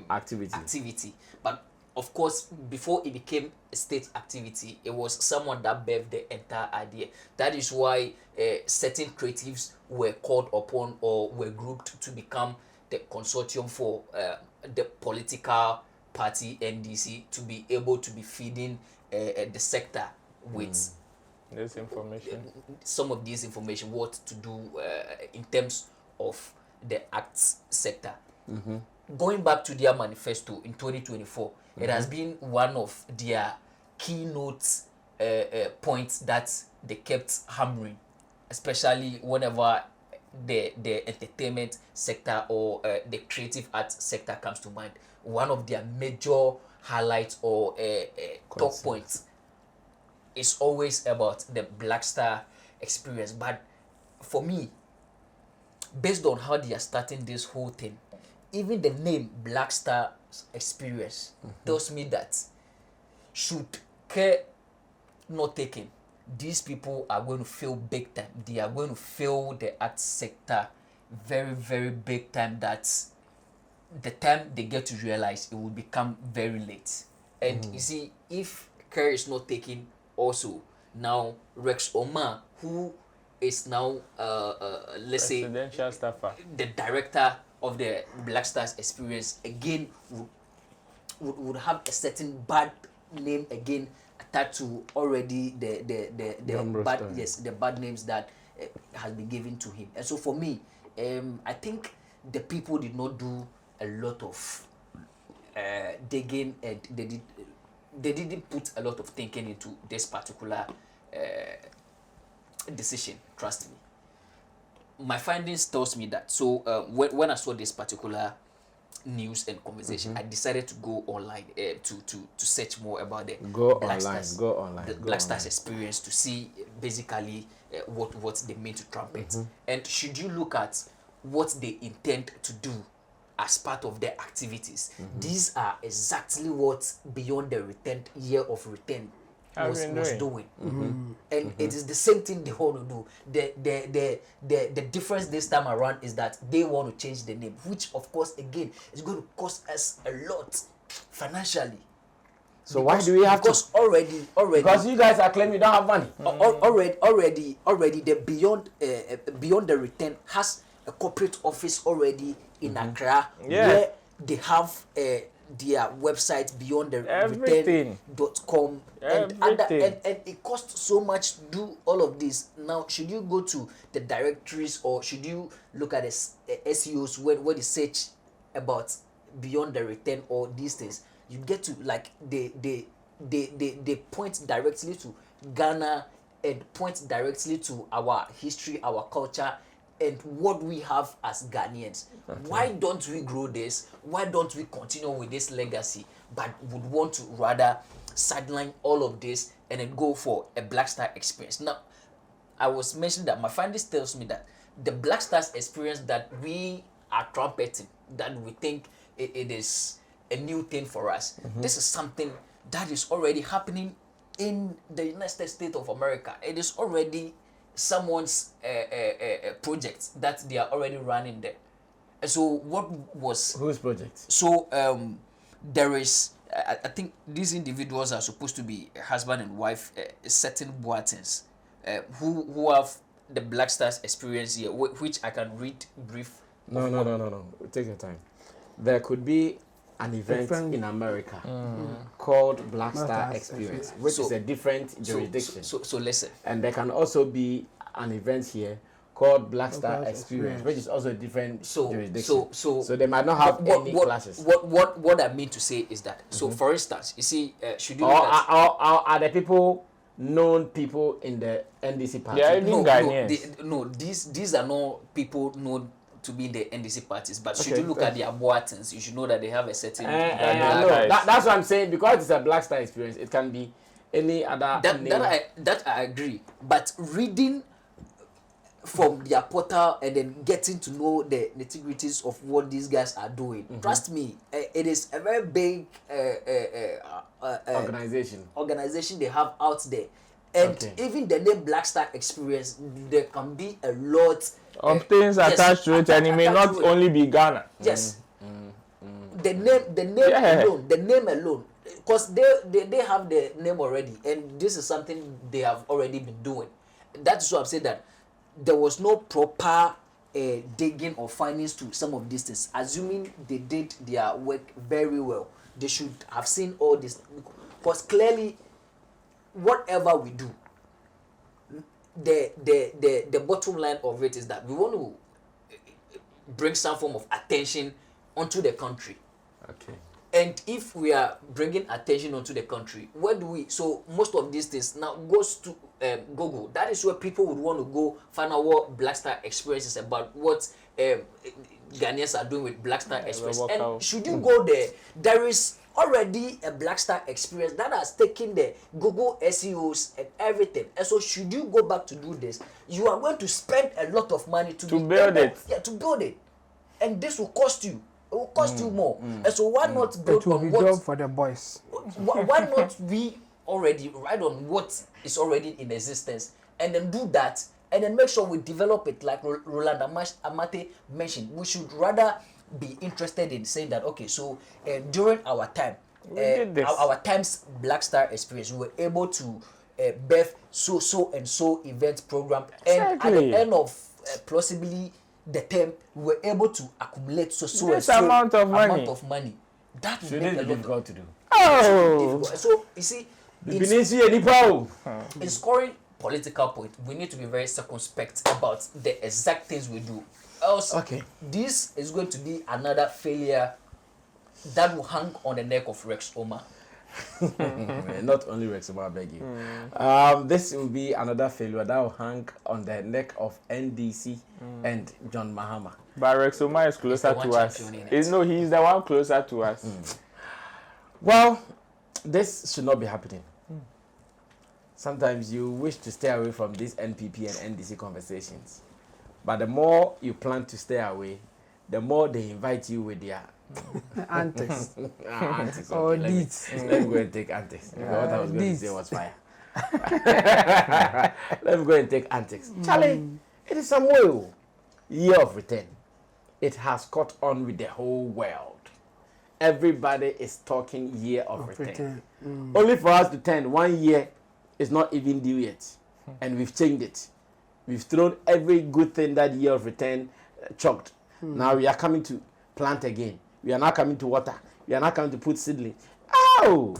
activity. But of course, before it became a state activity, it was someone that birthed the entire idea. That is why certain creatives were called upon or were grouped to become the consortium for the political party NDC to be able to be feeding the sector with this information. Some of this information, what to do in terms of the arts sector. Going back to their manifesto in 2024, it has been one of their keynote points that they kept hammering, especially whenever the entertainment sector or the creative arts sector comes to mind. One of their major highlights or top points is always about the Black Star experience. But for me, based on how they are starting this whole thing, even the name Black Star experience tells me that should care not taken, these people are going to fail big time. They are going to fail the arts sector very, very big time. That the time they get to realize, it will become very late. And you see, if care is not taken, also now Rex Omar, who is now let's say staffer, the director of the Black Stars experience, again would have a certain bad name again attached to already the bad names that has been given to him. And so for me, I think the people did not do a lot of digging, and they didn't put a lot of thinking into this particular decision. Trust me. My findings tells me that. So when I saw this particular news and conversation, I decided to go online to search more about the Black Stars experience, to see basically what they mean to trumpet. And should you look at what they intend to do as part of their activities, these are exactly what Beyond the Return year of return was doing. And it is the same thing they want to do. The difference this time around is that they want to change the name, which of course again is going to cost us a lot financially. So why do we have because to? already Because you guys are claiming you don't have money. already the beyond the return has a corporate office already in Accra where they have their website beyond the return.com and it costs so much to do all of this. Now should you go to the directories or should you look at the SEOs where they search about beyond the return or these things, you get to like they point directly to Ghana and point directly to our history, our culture, and what we have as Ghanaians. Okay. Why don't we grow this? Why don't we continue with this legacy, but would want to rather sideline all of this and then go for a Black Star experience? Now, I was mentioning that my findings tells me that the Black Stars experience that we are trumpeting, that we think it is a new thing for us. This is something that is already happening in the United States of America. It is already someone's project that they are already running there. And so what was... Whose project? So there is... I think these individuals are supposed to be husband and wife, certain Boatens, who have the Black Stars experience here, which I can read brief. No. Take your time. There could be an event in America called Black Star Experience, which is a different jurisdiction. So listen. And there can also be an event here called Black Star Experience, which is also a different jurisdiction. So they might not have any classes. What I mean to say is that, so for instance, you see, should you... Are the people known people in the NDC party? No, these are not people known to be in the NDC parties, but should you look at their Boatens, you should know that they have a certain... That's what I'm saying, because it's a Black Star Experience, it can be any other that I agree, but reading from their portal and then getting to know the nitty-gritties of what these guys are doing, trust me, it is a very big organization they have out there. And even the name Black Star Experience, there can be a lot of things attached to it, and it may not only be Ghana. Yes. The name alone, because they have the name already, and this is something they have already been doing. That's why I'm saying that there was no proper digging or findings to some of these things. Assuming they did their work very well, they should have seen all this, because clearly, whatever we do, the bottom line of it is that we want to bring some form of attention onto the country. Okay. And if we are bringing attention onto the country, where do we? So most of these things now goes to Google. That is where people would want to go find out what Black Star Experience is about, what Ghanaians are doing with Black Star Experience. And should you go there, there is already a Black Star Experience that has taken the Google SEOs and everything. And so should you go back to do this, you are going to spend a lot of money to build it. Yeah, to build it. And this will cost you. It will cost you more. And so why not build on what for the boys? Why not we already ride on what is already in existence and then do that and then make sure we develop it like Roland Amate mentioned. We should rather be interested in saying that, okay, so during our time, our time's Black Star Experience, we were able to birth so and so event program, and at the end of possibly the term, we were able to accumulate so amount of money. That would make a lot difficult to do. So you see, in scoring political point, we need to be very circumspect about the exact things we do. Else, this is going to be another failure that will hang on the neck of Rex Omar. Not only Rex Omar, I beg you. This will be another failure that will hang on the neck of NDC and John Mahama. But Rex Omar is closer to us. He's the one closer to us. Well, this should not be happening. Sometimes you wish to stay away from these NPP and NDC conversations. But the more you plan to stay away, the more they invite you with their antics. Antics. Okay. Or Let's go and take antics. What I was going to say was fire. Let's go and take antics. Charlie, it is some year of return. It has caught on with the whole world. Everybody is talking year of return. Only for us to turn 1 year is not even due yet. And we've changed it. We've thrown every good thing that year of return chalked. Now we are coming to plant again. We are now coming to water. We are now coming to put seedlings. Oh!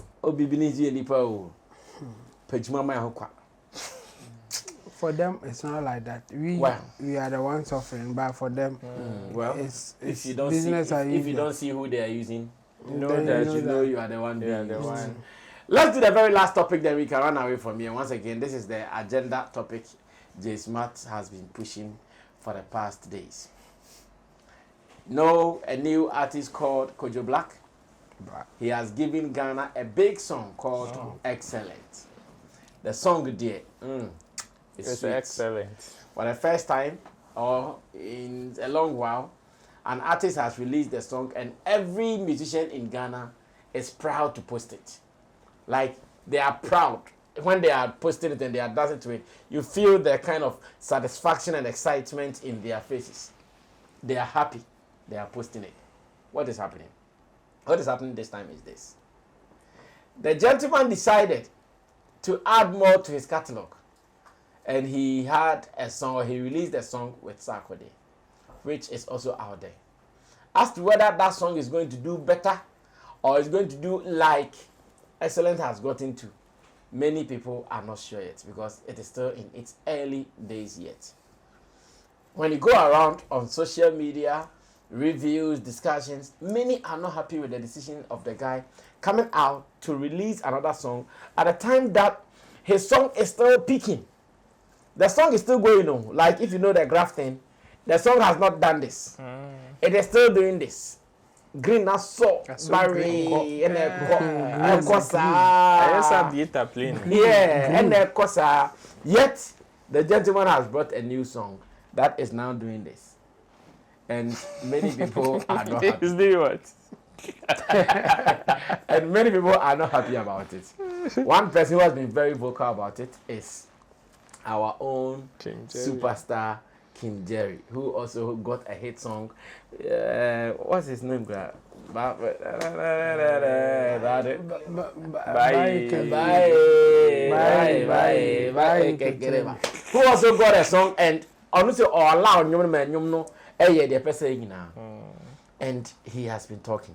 For them, it's not like that. We are the ones suffering, but for them, it's if you don't business see, if you don't see who they are using, you know you are the one doing it. Let's do the very last topic, then we can run away from here. Once again, this is the agenda topic J Smart has been pushing for the past days. Know a new artist called Kojo Black? He has given Ghana a big song called Excellent. The song there, it's excellent. For the first time, or in a long while, an artist has released the song, and every musician in Ghana is proud to post it. Like, they are proud. When they are posting it and they are dancing to it, you feel the kind of satisfaction and excitement in their faces. They are happy. They are posting it. What is happening? What is happening this time is this. The gentleman decided to add more to his catalog. And he had a song, or he released a song with Sarkodie, which is also out there. As to whether that song is going to do better or is going to do like Excellent has gotten to, many people are not sure yet because it is still in its early days yet. When you go around on social media, reviews, discussions, many are not happy with the decision of the guy coming out to release another song at a time that his song is still peaking. The song is still going on. Like, if you know the graph thing, the song has not done this. It is still doing this. Green na so Barry and the Cosa. Yeah, and the Cosa. Yet the gentleman has brought a new song that is now doing this. And many people are not happy. Is doing what? And many people are not happy about it. One person who has been very vocal about it is our own superstar King Jerry, who also got a hit song. What's his name? Who also got a song, and honestly, or allowed and he has been talking.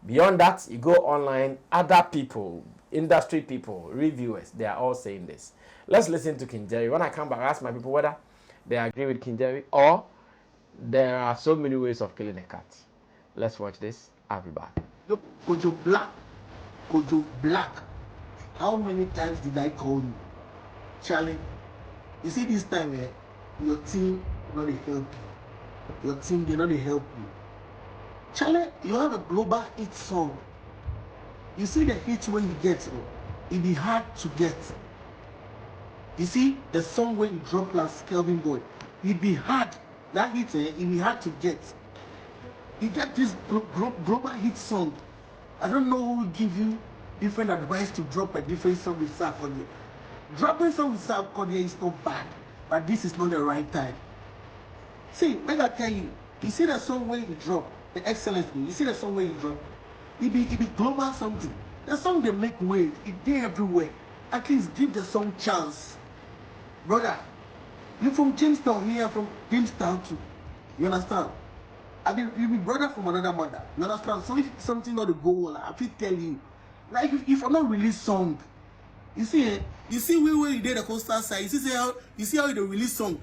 Beyond that, you go online, other people, industry people, reviewers, they are all saying this. Let's listen to King Jerry. When I come back, I ask my people whether they agree with King Jerry or there are so many ways of killing a cat. Let's watch this. I'll be back. Look, Kojo Black. Kojo Black. How many times did I call you? Charlie, you see this time, your team not help you. Your team, they not help you. Charlie, you have a global hit song. You see the hit when you get it be hard to get. You see the song when you drop last Kelvin Boy, it be hard. That hit, it be hard to get. You get this global hit song. I don't know who will give you different advice to drop a different song with Sarkodie. Dropping song with Sarkodie is not bad, but this is not the right time. See, when I tell you, you see the song when you drop, the excellence, you see the song when you drop, it be global something. The song they make waves, it dey everywhere. At least give the song chance. Brother, you from Jamestown here, from Jamestown too. You understand? I mean, you be brother from another mother. You understand? So if something not to go well, I feel tell you. Like if I not release song, you see where you did the coastal side. You see how you release song,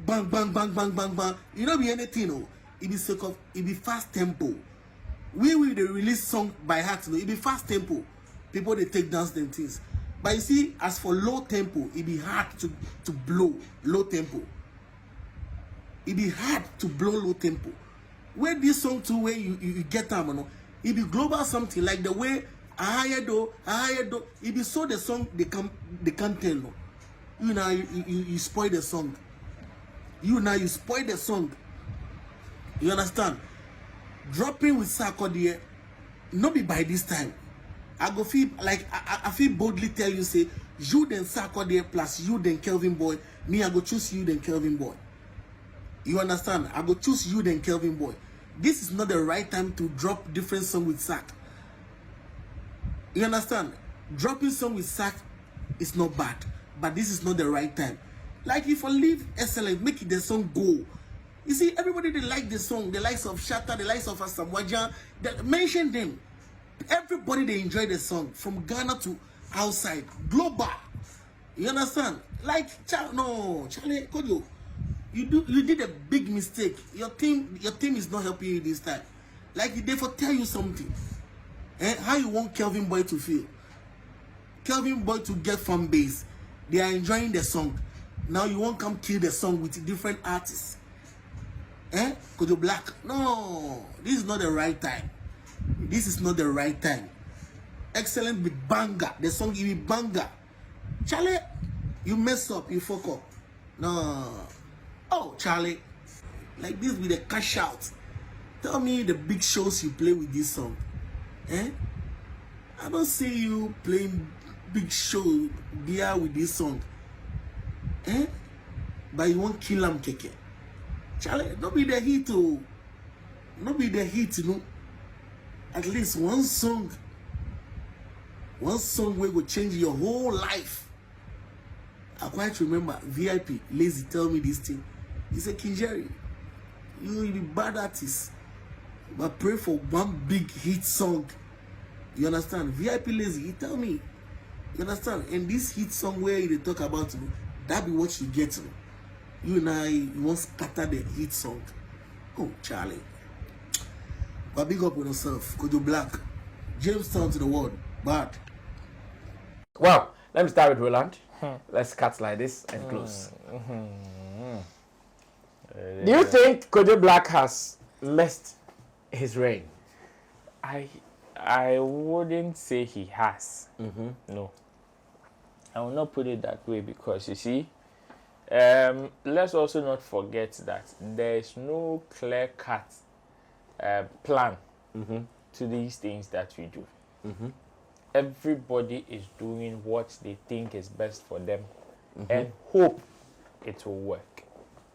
bang bang bang bang bang bang. You don't be anything, no. It be sick of, it be fast tempo. We will the release song by heart, no. It be fast tempo. People they take dance them things. But you see, as for low tempo, it be hard to blow low tempo. It be hard to blow low tempo. Where this song too, where you get them, you know, it be global something like the way a higher do. It be so the song they can't tell, no. You know, you spoil the song. You spoil the song. You understand? Dropping with Sarkodie, not be by this time. I go feel like I feel boldly tell you, say you then Sarkodie plus you then Kelvin Boy. Me, I go choose you then Kelvin Boy. You understand? I go choose you then Kelvin Boy. This is not the right time to drop different song with Sark. You understand? dropping song with Seexx is not bad, but this is not the right time. Like if I leave excellent, make it the song go. You see, everybody they like the song, the likes of Shatta, the likes of Asamoah, mention them. Everybody they enjoy the song from Ghana to outside, global. You understand? Like Charlie Kojo, you did a big mistake. Your team is not helping you this time. Like they for tell you something. How you want Kelvin Boy to feel? Kelvin Boy to get fan base. They are enjoying the song. Now you won't come kill the song with different artists. Kojo Black. No, this is not the right time. This is not the right time. Excellent with banger. The song give me banger. Charlie, you mess up, you fuck up. No. Oh, Charlie. Like this with the cash out. Tell me the big shows you play with this song. I don't see you playing big show there with this song. But you won't kill him, keke. Charlie, don't be the hit, oh. Don't be the hit, you know. At least one song will change your whole life. I quite remember VIP Lazy tell me this thing. He said, King Jerry, you will be bad artist, but pray for one big hit song. You understand? VIP Lazy, he tell me. You understand? And this hit song where they talk about, that be what you get. You and I won't scatter the hit song. Oh, Charlie. But big up with yourself. Kojo Black. Jamestown to the world. Bad. Well, let me start with Roland. Let's cut like this and close. Do you think Kojo Black has messed his reign? I wouldn't say he has. No. I will not put it that way because you see, let's also not forget that there is no clear-cut plan to these things that we do. Everybody is doing what they think is best for them and hope it will work.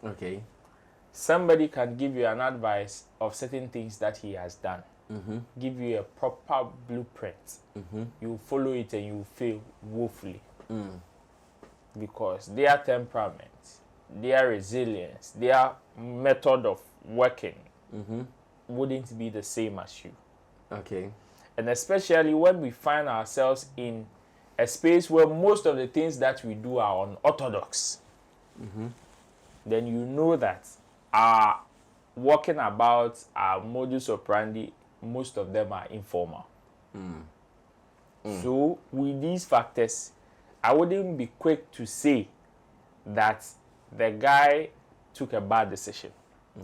Okay. Somebody can give you an advice of certain things that he has done. Give you a proper blueprint. You follow it and you fail woefully. Because their temperament, their resilience, their method of working wouldn't be the same as you. Okay. And especially when we find ourselves in a space where most of the things that we do are unorthodox, then you know that our walking about, our modus operandi, most of them are informal. So with these factors, I wouldn't be quick to say that the guy took a bad decision.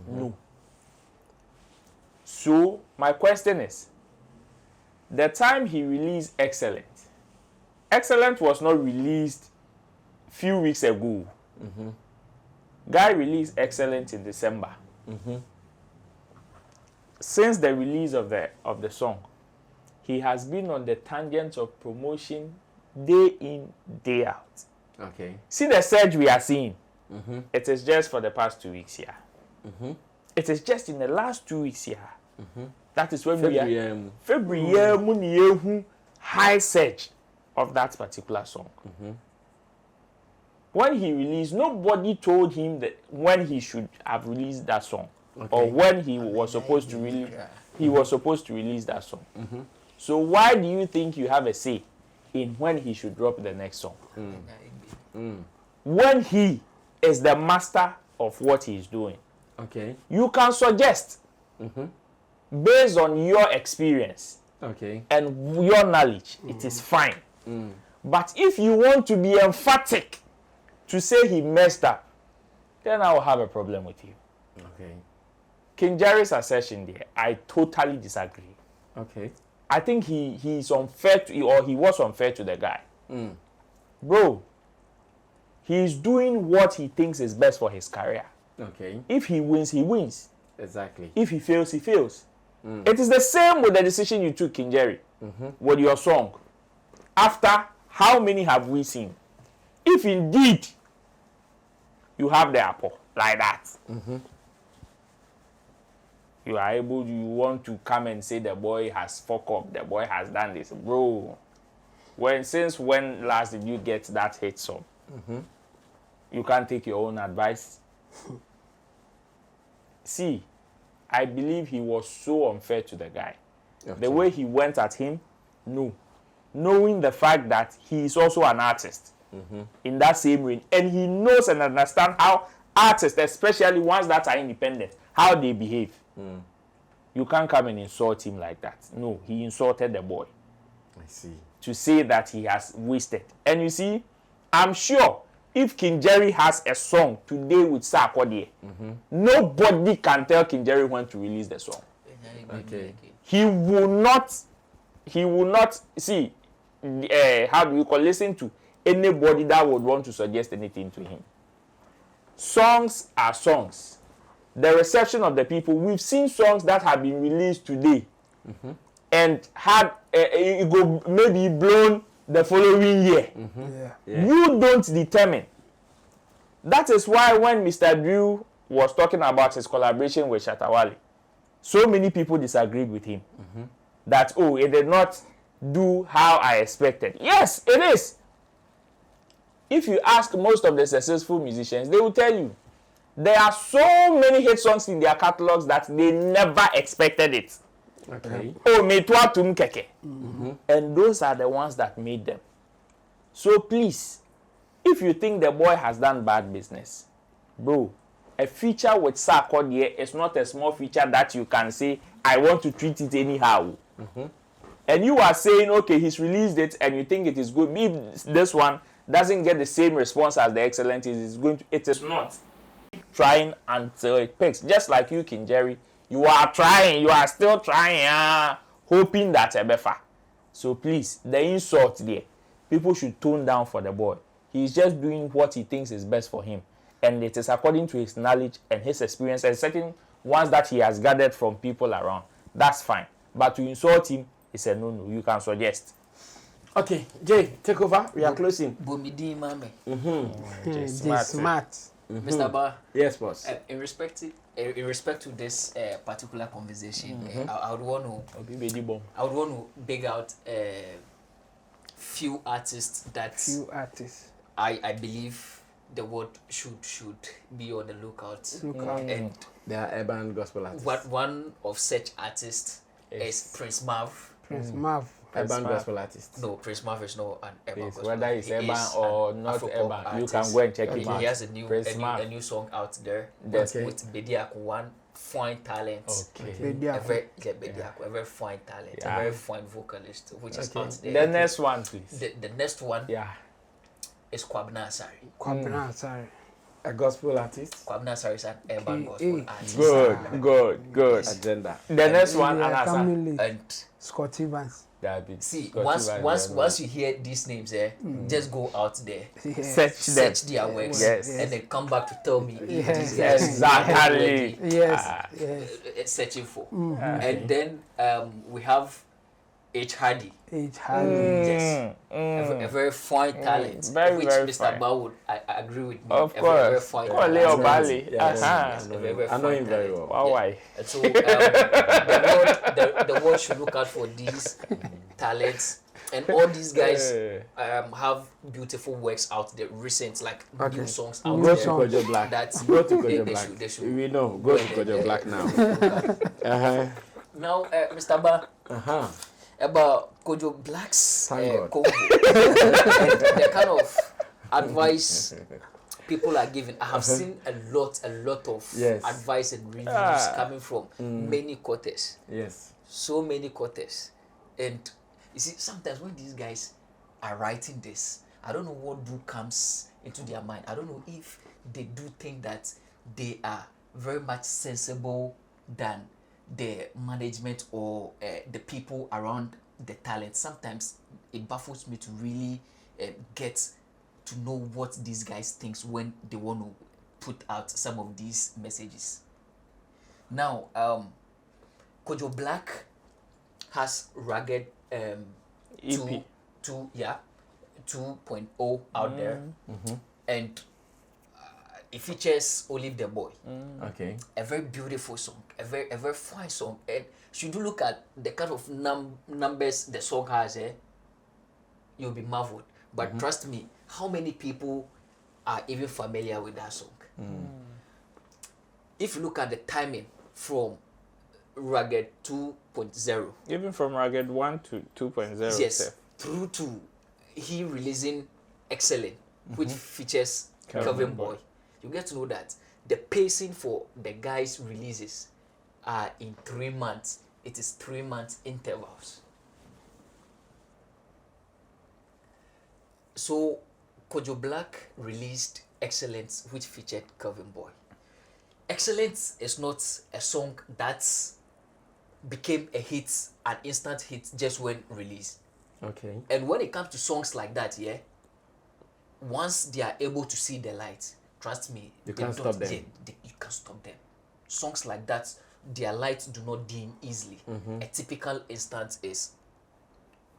No. So my question is, the time he released Excellent was not released few weeks ago. Guy released Excellent in December. Since the release of the song, he has been on the tangent of promotion day in, day out. Okay. See the surge we are seeing. It is just for the past 2 weeks here. It is just in the last 2 weeks here. That is when we are February high surge of that particular song. When he released, nobody told him that when he should have released that song, or when he was supposed to release. He was supposed to release that song. So why do you think you have a say in when he should drop the next song? When he is the master of what he is doing, you can suggest based on your experience and your knowledge, it is fine. But if you want to be emphatic to say he messed up, then I will have a problem with you. King Jerry's assertion there, I totally disagree. I think he's unfair to, or he was unfair to the guy. Bro, he's doing what he thinks is best for his career. If he wins, he wins. Exactly. If he fails, he fails. It is the same with the decision you took, King Jerry, with your song. After how many have we seen? If indeed you have the apple like that, you are able, you want to come and say the boy has fucked up, the boy has done this. Bro, Since when last did you get that hit song? You can't take your own advice. See, I believe he was so unfair to the guy. Okay. The way he went at him, no. Knowing the fact that he is also an artist in that same range, and he knows and understands how artists, especially ones that are independent, how they behave. You can't come and insult him like that. No, he insulted the boy. I see. To say that he has wasted. And you see, I'm sure if King Jerry has a song today with Sarkodie, nobody can tell King Jerry when to release the song. Okay. He will not see, how do you call, listen to anybody that would want to suggest anything to him. Songs are songs. The reception of the people, we've seen songs that have been released today and had it go maybe blown the following year. You don't determine. That is why when Mr. Drew was talking about his collaboration with Shatawale, so many people disagreed with him. That, oh, it did not do how I expected. Yes, it is. If you ask most of the successful musicians, they will tell you there are so many hit songs in their catalogs that they never expected it. Okay. Oh, me toi tum keke. And those are the ones that made them. So please, if you think the boy has done bad business, bro, a feature with Sarkodie is not a small feature that you can say, I want to treat it anyhow. And you are saying, okay, he's released it and you think it is good. If this one doesn't get the same response as the excellent is going to, it is not. Trying until it picks. Just like you, King Jerry, you are trying, you are still trying, hoping that a better. So please, the insult there, people should tone down for the boy. He's just doing what he thinks is best for him. And it is according to his knowledge and his experience and certain ones that he has gathered from people around. That's fine. But to insult him, it's a no-no. You can suggest. Okay, Jay, take over. We are closing. Bomidi Mame. Smart. Mr. Ba. Yes, boss. In respect to this particular conversation, I would want to big out few artists that I believe the world should be on the lookout. And they are urban gospel artists. One of such artists is Prince Marv. Urban gospel artist. No, Prince Marv is not an urban gospel. Whether it's urban or not urban, artist. You can go and check him out. He has a new song out there with Bediak, one fine talent. A very fine talent, a very fine vocalist, which is out there. The next one, please. The next one is Kwabena Asare. A gospel artist. Kwabena Asare is an urban gospel artist. Good. Agenda. The next one, Anasa. And Scott Evans. See, once you hear these names, just go out there, search their works, and then come back to tell me these guys exactly searching for. And then we have H. Hardy. Yes. A very fine talent, which Mr. Ba would agree with me. Of course. Very fine talent. Leo Bali. I know him very well. Why? And so the world should look out for these talents. And all these guys have beautiful works out there, recent, like new songs out there. Go to Kojo Black. Go to Kojo Black. We know. Go to Kojo Black now. Now, Mr. Ba. About Kojo Black's Congo. The kind of advice people are giving. I have seen a lot of advice and reviews coming from many quarters. Yes. So many quarters. And you see, sometimes when these guys are writing this, I don't know what comes into their mind. I don't know if they do think that they are very much sensible than the management or the people around the talent. Sometimes it baffles me to really get to know what these guys think when they want to put out some of these messages. Now, Kojo Black has Rugged EP 2.0 out there, and it features Olive the Boy. Okay. A very beautiful song, a very fine song. And should you look at the kind of numbers the song has, you'll be marveled. But trust me, how many people are even familiar with that song? If you look at the timing from Rugged 2.0, Even from Rugged 1 to 2.0. yes, through to he releasing Excellent, which features Kelvin Boy, you get to know that the pacing for the guys' releases are in 3 months. It is 3 months intervals. So Kojo Black released Excellence, which featured Kelvin Boy. Excellence is not a song that became a hit, an instant hit just when released. Okay. And when it comes to songs like that, yeah, once they are able to see the light, trust me, You they can't don't- stop them. you can't stop them. Songs like that, their light do not dim easily. A typical instance is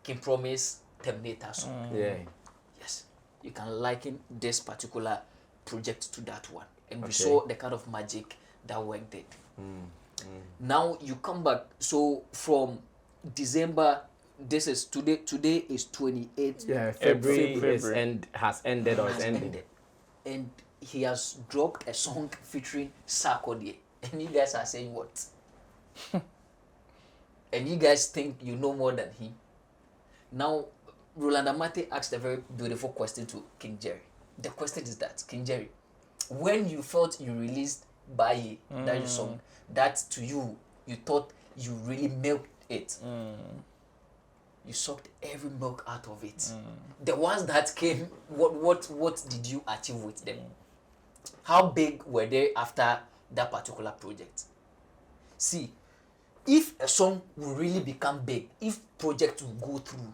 King Promise Terminator song. Yeah. Yes, you can liken this particular project to that one, and we Okay. saw the kind of magic that work did. Now you come back. So from December, this is today. Today is 28th. Yeah, February, February. has ended or is has ending. ended. And he has dropped a song featuring Sarkodie. And you guys are saying what? And you guys think you know more than him. Now, Roland Amate asked a very beautiful question to King Jerry. The question is that, King Jerry, when you felt you released Baye, that your song, that to you, you thought you really milked it. You sucked every milk out of it. The ones that came, what did you achieve with them? How big were they after that particular project? See, if a song will really become big, if project will go through,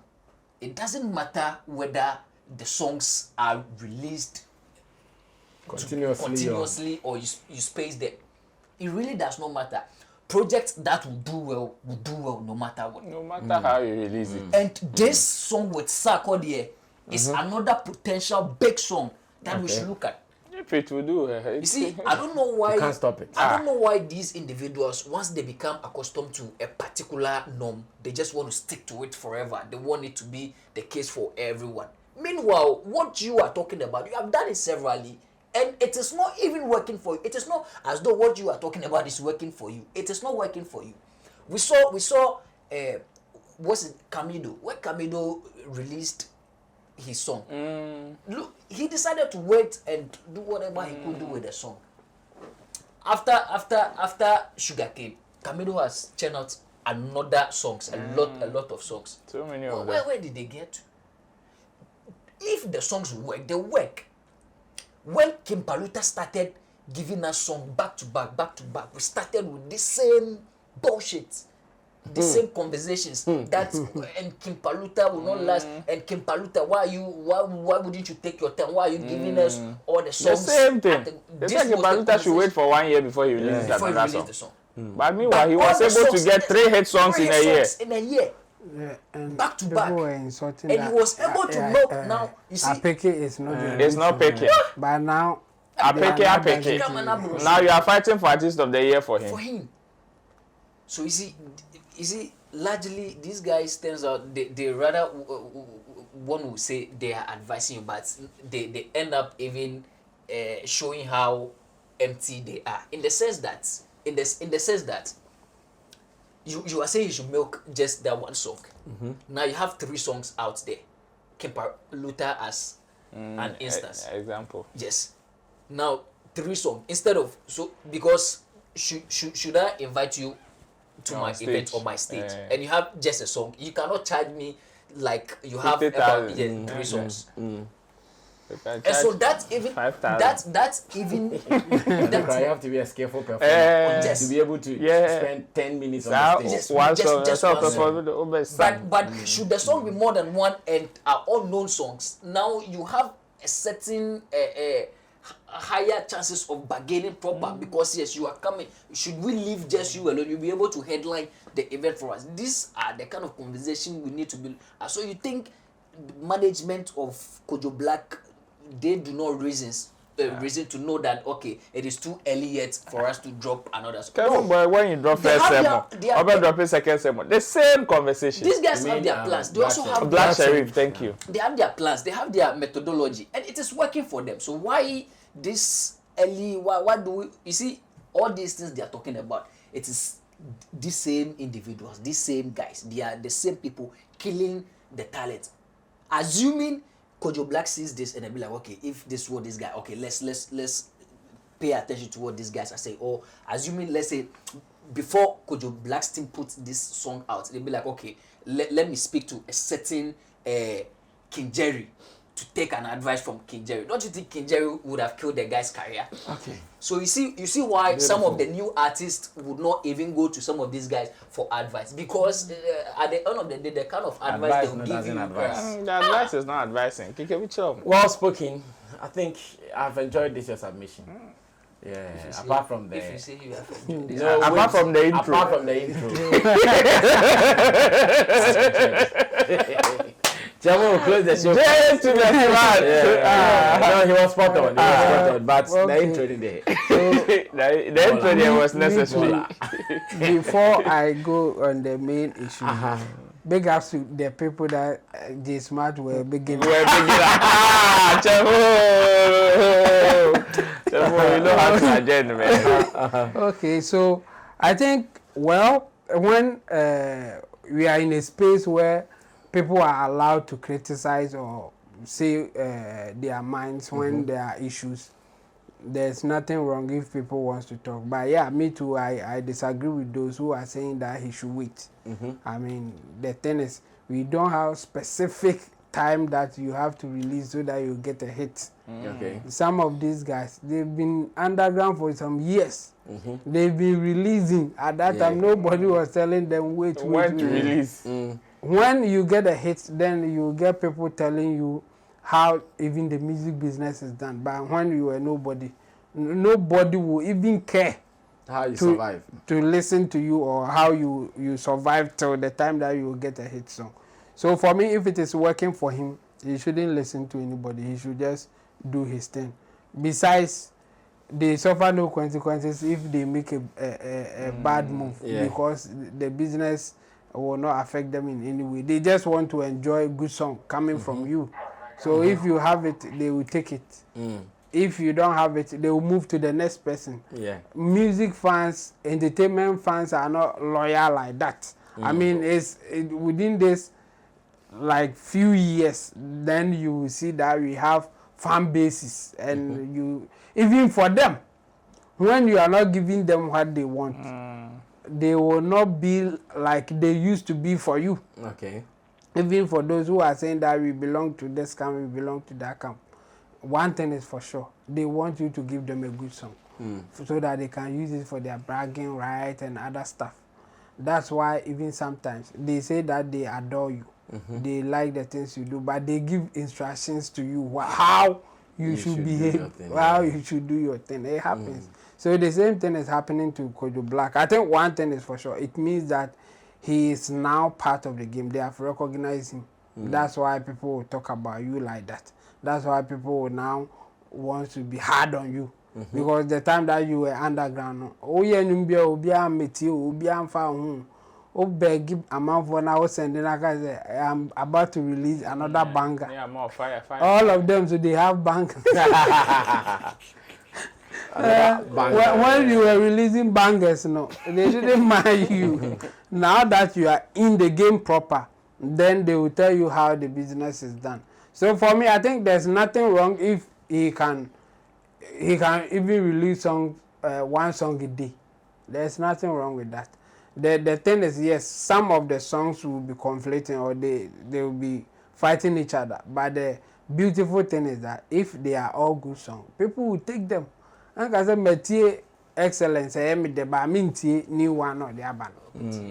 it doesn't matter whether the songs are released continuously or you space them. It really does not matter. Projects that will do well no matter what. No matter how you release it. And this song with Sarkodie is another potential big song that we should look at. If it will do, You see, I don't know why. You can't stop it. I don't know why these individuals, once they become accustomed to a particular norm, they just want to stick to it forever. They want it to be the case for everyone. Meanwhile, what you are talking about, you have done it severally, and it is not even working for you. It is not as though what you are talking about is working for you. It is not working for you. We saw, what's it, Camido? When Camido released his song, look, he decided to wait and do whatever he could do with the song. After Sugarcane, Camido has churned out another songs, a lot of songs. So many of them. Where did they get to? If the songs work, they work. When Kim Paluta started giving us song back to back, we started with the same bullshit, the same conversations that and Kim Paluta will not last. And Kim Paluta, why wouldn't you take your time? Why are you giving us all the The songs? same thing. This They think was the Baluta should wait for 1 year before he releases before you another release song. the song. But meanwhile, he But was all the able to songs- get 3 hit songs in a year. In a year. Yeah, and Back to people back. were insulting And that, he was able to milk now. You see, Apeke is not It's not picky. But now, Apeke. Come and abro- Now you are fighting for Artist of the Year for for him. him. So you see, largely these guys turns out they rather one would say they are advising you, but they end up even showing how empty they are in the sense that you are saying you should milk just that one song. Now you have 3 songs out there. Kempa Luther as an instance. Example. Yes. Now 3 songs instead of because should I invite you to On my stage. event or my stage Yeah. and you have just a song, you cannot charge me like you have 50,000. 3 songs. And And so that's even 5,000. that's even You that's have to be a skillful performer Yes. to be able to Yeah. spend 10 minutes on Now, the stage. Just- one just- song, just song one song. perform the but should the song be more than one and are all known songs, now you have a certain higher chances of bargaining proper because yes, you are coming. Should we leave just you alone? You'll be able to headline the event for us. These are the kind of conversation we need to build. So you think the management of Kojo Black, they do not reasons reason to know that okay, it is too early yet for us to drop another song. Kevin Boy, when you drop first sermon, Omar dropping second sermon, the same conversation. These guys have their plans. They also have Black Sheriff. Thank you. They have their plans. They have their methodology, and it is working for them. So why this early? Why do we? You see, all these things they are talking about. It is the same individuals, these same guys. They are the same people killing the talent. Assuming Kojo Black sees this and they be like, okay, if this was this guy, okay, let's pay attention to what these guys are saying. Or assuming, let's say, before Kojo Black's team puts this song out, they'll be like, okay, let me speak to a certain King Jerry to take an advice from King Jerry. Don't you think King Jerry would have killed the guy's career? Okay. So you see why Beautiful. Some of the new artists would not even go to some of these guys for advice, because at the end of the day, the kind of advice they will give you. The advice is not advising. Well spoken. I think I've enjoyed this your submission. Yeah. Apart from the. If you say you have enjoyed this. No, apart from the intro. Apart from the intro. Jamo will close the show. Just to the front. No, he was spot on. But the intro there. The intro there was necessary. Before I go on the main issue, big ups to the people that J Smart were beginning. Jamo, you know how to agenda, man. Okay, so I think, well, when we are in a space where people are allowed to criticize or say their minds when there are issues, there's nothing wrong if people wants to talk. But yeah, me too, I disagree with those who are saying that he should wait. I mean, the thing is, we don't have specific time that you have to release so that you get a hit. Okay. Some of these guys, they've been underground for some years. They've been releasing. At that time, nobody was telling them wait to release. When you get a hit, then you get people telling you how even the music business is done. But when you were nobody will even care how you survive, to listen to you, or how you survive till the time that you get a hit song. So for me, if it is working for him, he shouldn't listen to anybody. He should just do his thing. Besides, they suffer no consequences if they make a bad move, because the business will not affect them in any way. They just want to enjoy a good song coming from you. So if you have it, they will take it. If you don't have it, they will move to the next person. Music fans, entertainment fans are not loyal like that. I mean, within this like few years, then you will see that we have fan bases, and you, even for them, when you are not giving them what they want, they will not be like they used to be for you. Okay. Even for those who are saying that we belong to this camp, we belong to that camp, one thing is for sure, they want you to give them a good song, so that they can use it for their bragging right and other stuff. That's why even sometimes they say that they adore you. They like the things you do, but they give instructions to you how you should behave, how you should do your thing. It happens. So the same thing is happening to Kojo Black. I think one thing is for sure, it means that he is now part of the game. They have recognized him. That's why people will talk about you like that. That's why people will now want to be hard on you. Because the time that you were underground, oh, beg a month when I was sending, I'm about to release another banger. Yeah, more fire. All of them, so they have bangers. When you were releasing bangers, no, they didn't mind you. Now that you are in the game proper, then they will tell you how the business is done. So for me, I think there's nothing wrong if he can even release one song a day. There's nothing wrong with that. The thing is, yes, some of the songs will be conflicting, or they will be fighting each other. But the beautiful thing is that if they are all good songs, people will take them. And I said, "Metie excellence, I am the baminti new one or the other."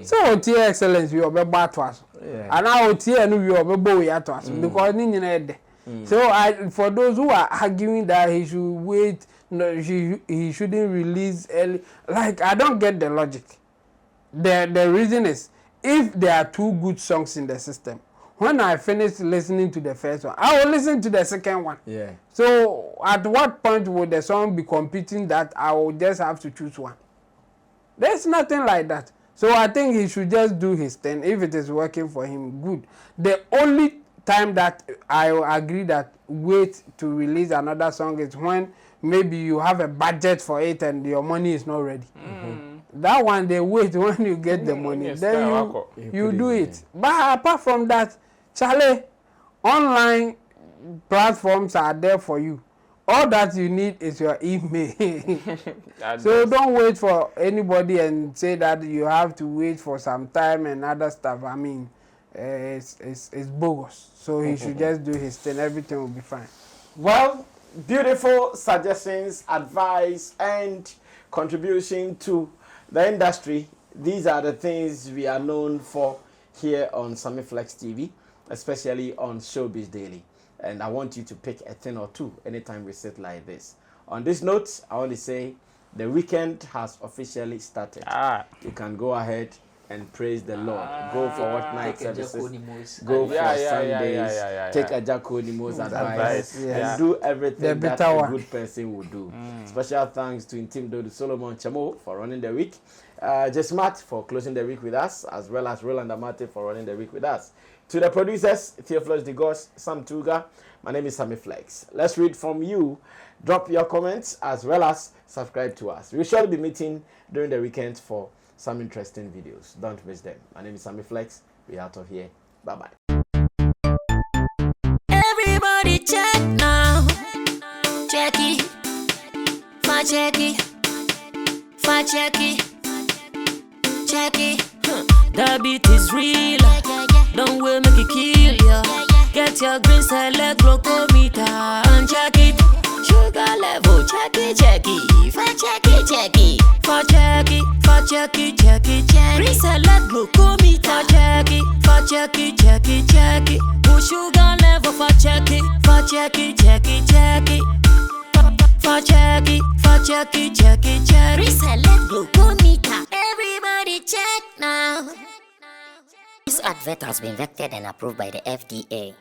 So tie excellence, we obey batwas. And now tie no we obey boy atwas because ni nyina. So for those who are arguing that he should wait, no, he shouldn't release early. Like, I don't get the logic. The reason is, if there are two good songs in the system, when I finish listening to the first one, I will listen to the second one. Yeah. So at what point would the song be competing that I will just have to choose one? There's nothing like that. So I think he should just do his thing. If it is working for him, good. The only time that I agree that wait to release another song is when maybe you have a budget for it and your money is not ready. That one they wait when you get the money. Yes, Then you do it. But apart from that, Charlie, online platforms are there for you. All that you need is your email. So don't wait for anybody and say that you have to wait for some time and other stuff. I mean, it's bogus. So he should just do his thing. Everything will be fine. Well, beautiful suggestions, advice, and contribution to the industry. These are the things we are known for here on Sammy Flex TV, especially on Showbiz Daily. And I want you to pick a thing or two anytime we sit like this. On this note, I want to say the weekend has officially started. You can go ahead and praise the Lord. Go for what night services. Go for Sundays. Take a Jacko Nimo's advice. And do everything that a good person would do. Special thanks to Intim Solomon Chamo for running the week. Jesmat for closing the week with us, as well as Roland Amate for running the week with us. To the producers, Theophilus Digos, Sam Tuga, my name is Sammy Flex. Let's read from you. Drop your comments as well as subscribe to us. We shall be meeting during the weekend for some interesting videos. Don't miss them. My name is Sammy Flex. We're out of here. Bye-bye. Everybody check now. Check it. Fa check it. Fa check it. Check it. The beat is real. Don't wait, make it kill ya. Get your green select glucometer and check it. Sugar level, check it, check it. Fa check it, check it. Fa check it, fa check it, check it, check it. Green select glucometer, check it. Fa check it, check it, check it. Put sugar level, fa check it, fa check it, check it, check it. Fa check it, fa check it, check it, check it. Green select glucometer. Everybody check now. This advert has been vetted and approved by the FDA.